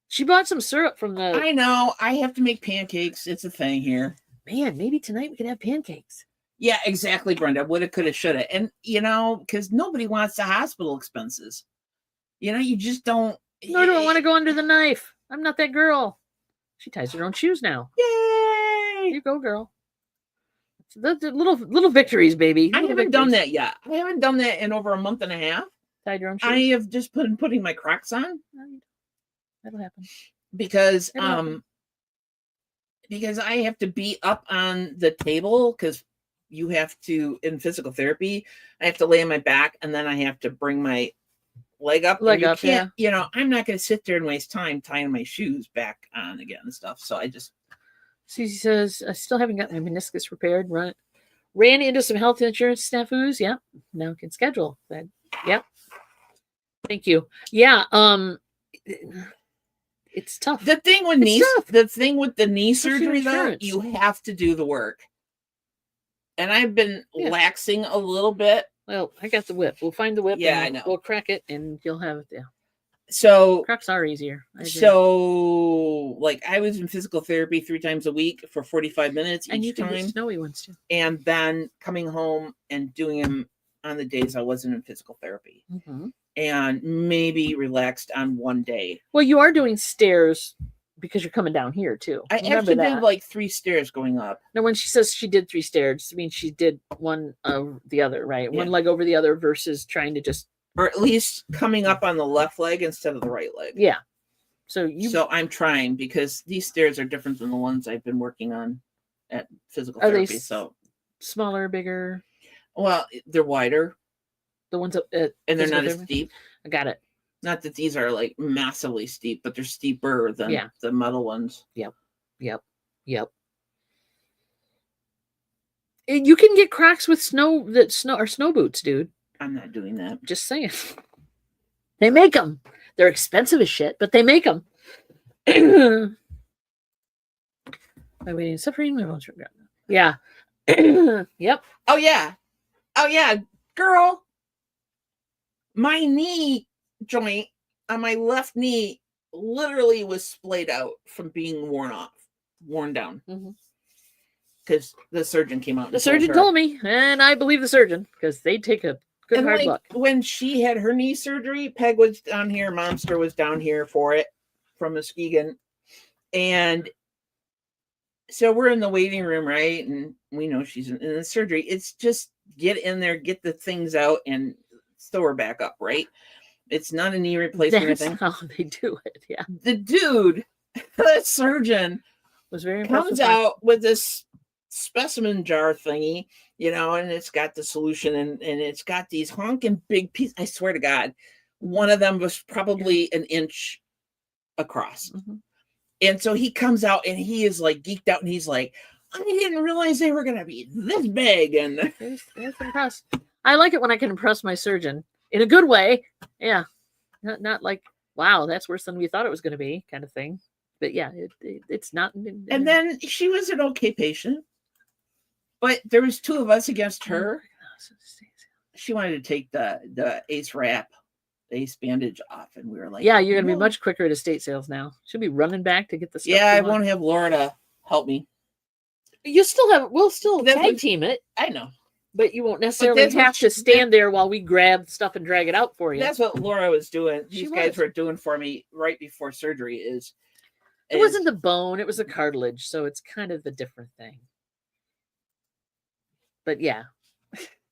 She bought some syrup from the. I know. I have to make pancakes. It's a thing here. Man, maybe tonight we could have pancakes. Yeah, exactly, Brenda. Woulda, coulda, shoulda. And, because nobody wants the hospital expenses. You just don't. Nor do I want to go under the knife. I'm not that girl. She ties her own shoes now. Yay! You go, girl. The little victories, baby. I haven't done that yet. I haven't done that in over a month and a half. Tied your own shoes? I have just been putting my Crocs on. That'll happen. Because I have to be up on the table, because you have to, in physical therapy, I have to lay on my back, and then I have to bring my leg up. I'm not going to sit there and waste time tying my shoes back on again and stuff. So I just. Susie says, I still haven't got my meniscus repaired. Ran into some health insurance snafus. Yeah. Now can schedule that. Yep. Thank you. Yeah. It's tough. The thing with the knee surgery, though, you have to do the work. And I've been laxing a little bit. Well, I got the whip. We'll find the whip. Yeah, and I know. We'll crack it, and you'll have it. Yeah. So Cracks are easier. I agree. So, like, I was in physical therapy 3 times a week for 45 minutes and you each can time. get snowy ones too. And then coming home and doing them on the days I wasn't in physical therapy. Mm-hmm. And maybe relaxed on one day. Well, you are doing stairs because you're coming down here too. I actually did like 3 stairs going up. Now, when she says she did 3 stairs, I mean she did one of the other, right? Yeah. One leg over the other versus trying to just, or at least coming up on the left leg instead of the right leg. Yeah. So I'm trying, because these stairs are different than the ones I've been working on at physical therapy. So smaller, bigger? Well, they're wider. The ones up at and they're not as steep. I got it. Not that these are like massively steep, but they're steeper than the metal ones. Yep. You can get cracks with snow boots, dude. I'm not doing that. Just saying. They make them. They're expensive as shit, but they make them. Am I waiting? Suffering? Yeah. Yep. Oh yeah, girl. My knee joint on my left knee literally was splayed out from being worn down. Because the surgeon came out. The surgeon told me, and I believe the surgeon, because they take a good hard look. When she had her knee surgery, Peg was down here, Monster was down here for it from Muskegon. And so we're in the waiting room, right? And we know she's in the surgery. It's just get in there, get the things out, and sew her back up, right? It's not a knee replacement or anything. That's how they do it, yeah. The dude, the surgeon, was very comes out with this specimen jar thingy, and it's got the solution, and it's got these honking big pieces. I swear to God, one of them was probably an inch across. And so he comes out and he is like geeked out, and he's like, I didn't realize they were going to be this big. And it's impressed. I like it when I can impress my surgeon in a good way. Yeah. Not like, wow, that's worse than we thought it was going to be kind of thing. But yeah, it's not. And then she was an okay patient, but there was 2 of us against her. She wanted to take the ace bandage off, and we were like, yeah, you're gonna be much quicker at estate sales now. She'll be running back to get the stuff. Yeah, I won't have Laura to help me. We'll still tag team it. I know, but you won't necessarily have to stand there while we grab stuff and drag it out for you. That's what Laura was doing. These guys were doing for me right before surgery. It wasn't the bone, it was the cartilage, so it's kind of a different thing. But yeah.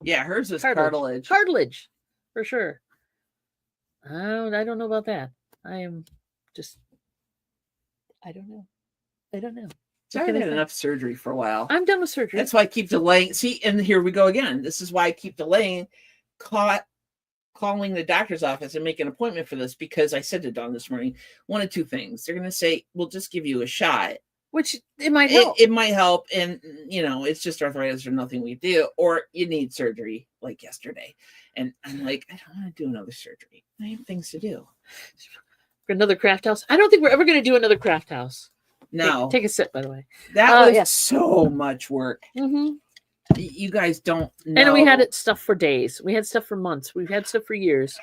Yeah, hers is cartilage. Cartilage, for sure. I don't know about that. I don't know. So I've had enough surgery for a while. I'm done with surgery. That's why I keep delaying. See, and here we go again. This is why I keep delaying calling the doctor's office and making an appointment for this, because I said to Dawn this morning, one of 2 things. They're going to say, we'll just give you a shot. Which it might help. It might help. And, it's just arthritis or nothing we do. Or you need surgery like yesterday. And I'm like, I don't want to do another surgery. I have things to do. For another craft house? I don't think we're ever going to do another craft house. No. Take a sip, by the way. That was so much work. You guys don't know. And we had stuff for days. We had stuff for months. We've had stuff for years.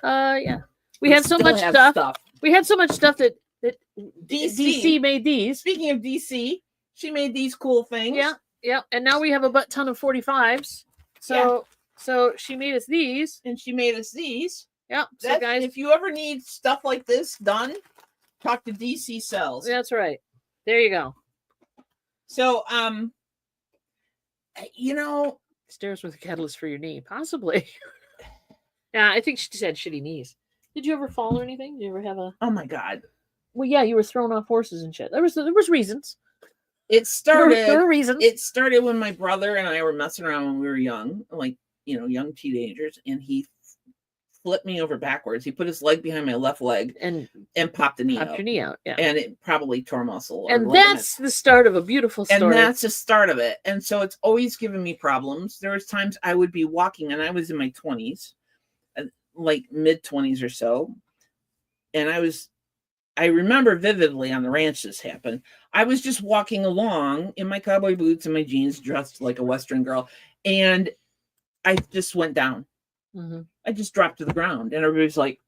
Yeah. We had so much stuff. We had so much stuff that DC made these. Speaking of DC, she made these cool things. Yeah. And now we have a ton of 45s. So she made us these. And she made us these. Yeah. So guys, if you ever need stuff like this done, talk to DC Sells. That's right. There you go. So, stairs with a catalyst for your knee, possibly. Yeah, I think she just had shitty knees. Did you ever fall or anything? Did you ever have a? Oh my God. Well, yeah, you were thrown off horses and shit. There was reasons. It started. There were reasons. It started when my brother and I were messing around when we were young, like young teenagers, and he flipped me over backwards. He put his leg behind my left leg and popped the knee out. Popped your knee out, yeah. And it probably tore muscle. And that's the start of a beautiful story. And that's the start of it. And so it's always given me problems. There was times I would be walking, and I was in my 20s, like mid 20s or so, and I was I remember vividly on the ranch this happened. I was just walking along in my cowboy boots and my jeans, dressed like a Western girl, and I just went down. Mm-hmm. I just dropped to the ground, and everybody's like,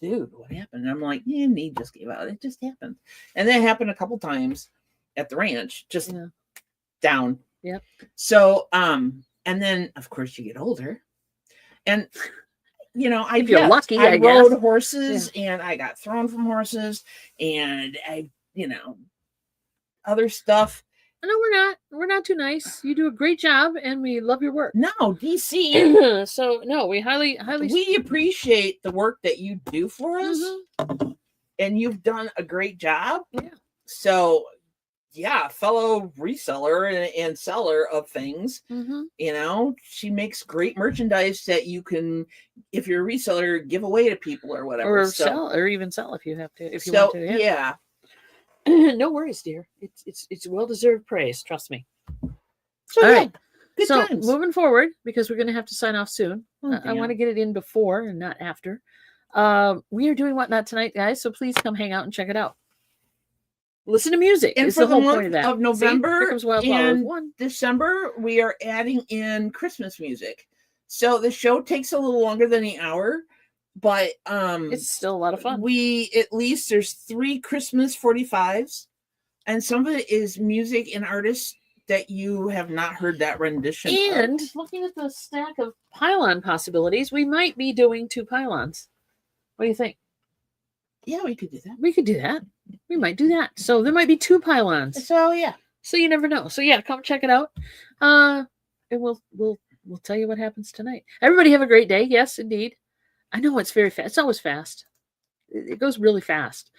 dude, what happened? And I'm like, yeah, knee just gave out. It just happened. And that happened a couple times at the ranch, just down. Yep. So, and then of course you get older, and you know, if you're lucky, I rode guess. horses, and I got thrown from horses, and I, you know, other stuff. No, we're not too nice. You do a great job, and we love your work. No, DC. So no, we highly we appreciate the work that you do for us, and you've done a great job. Yeah. So, yeah, fellow reseller and seller of things. You know, she makes great merchandise that you can, if you're a reseller, give away to people or whatever. Or sell, or even sell if you have to. If you so, want to. Yeah. No worries, dear. It's well-deserved praise. Trust me. So, all right. Good so times. Moving forward, because we're going to have to sign off soon. I want to get it in before and not after. We are doing Whatnot tonight, guys. So please come hang out and check it out. Listen to music. And is for the the whole month point of that. of November and December, we are adding in Christmas music. So the show takes a little longer than an hour, but it's still a lot of fun. There's 3 Christmas 45s, and some of it is music and artists that you have not heard that rendition and of. Looking at the stack of pylon possibilities, we might be doing 2 pylons. What do you think? Yeah, we could do that. We could do that. We might do that. So there might be 2 pylons. So yeah. So you never know. So yeah, come check it out. And we'll tell you what happens tonight. Everybody have a great day. Yes, indeed. I know it's very fast. It's always fast. It goes really fast.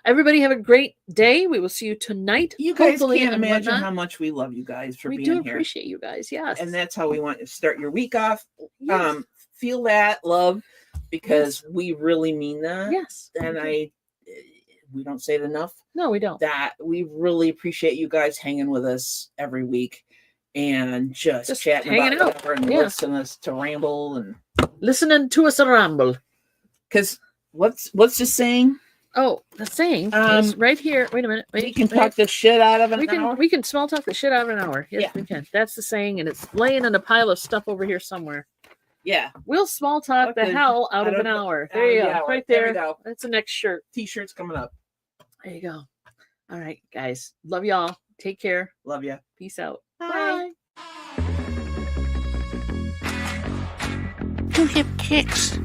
Everybody have a great day. We will see you tonight. You guys can't imagine how much we love you guys for being here. We do appreciate you guys. Yes. And that's how we want to start your week off. Yes. Feel that love, because we really mean that. Yes. And we don't say it enough. No, we don't. That we really appreciate you guys hanging with us every week and just chatting hanging about out whatever and listening to ramble and listening to us ramble. Because what's the saying? Oh, the saying is right here. Wait a minute. We can talk the shit out of an hour. We can small talk the shit out of an hour. Yes, we can. That's the saying, and it's laying in a pile of stuff over here somewhere. Yeah. We'll small talk the hell out of an hour. There you go. Right there. That's the next shirt. T-shirt's coming up. There you go. All right, guys. Love y'all. Take care. Love ya. Peace out. Bye. Two hip kicks.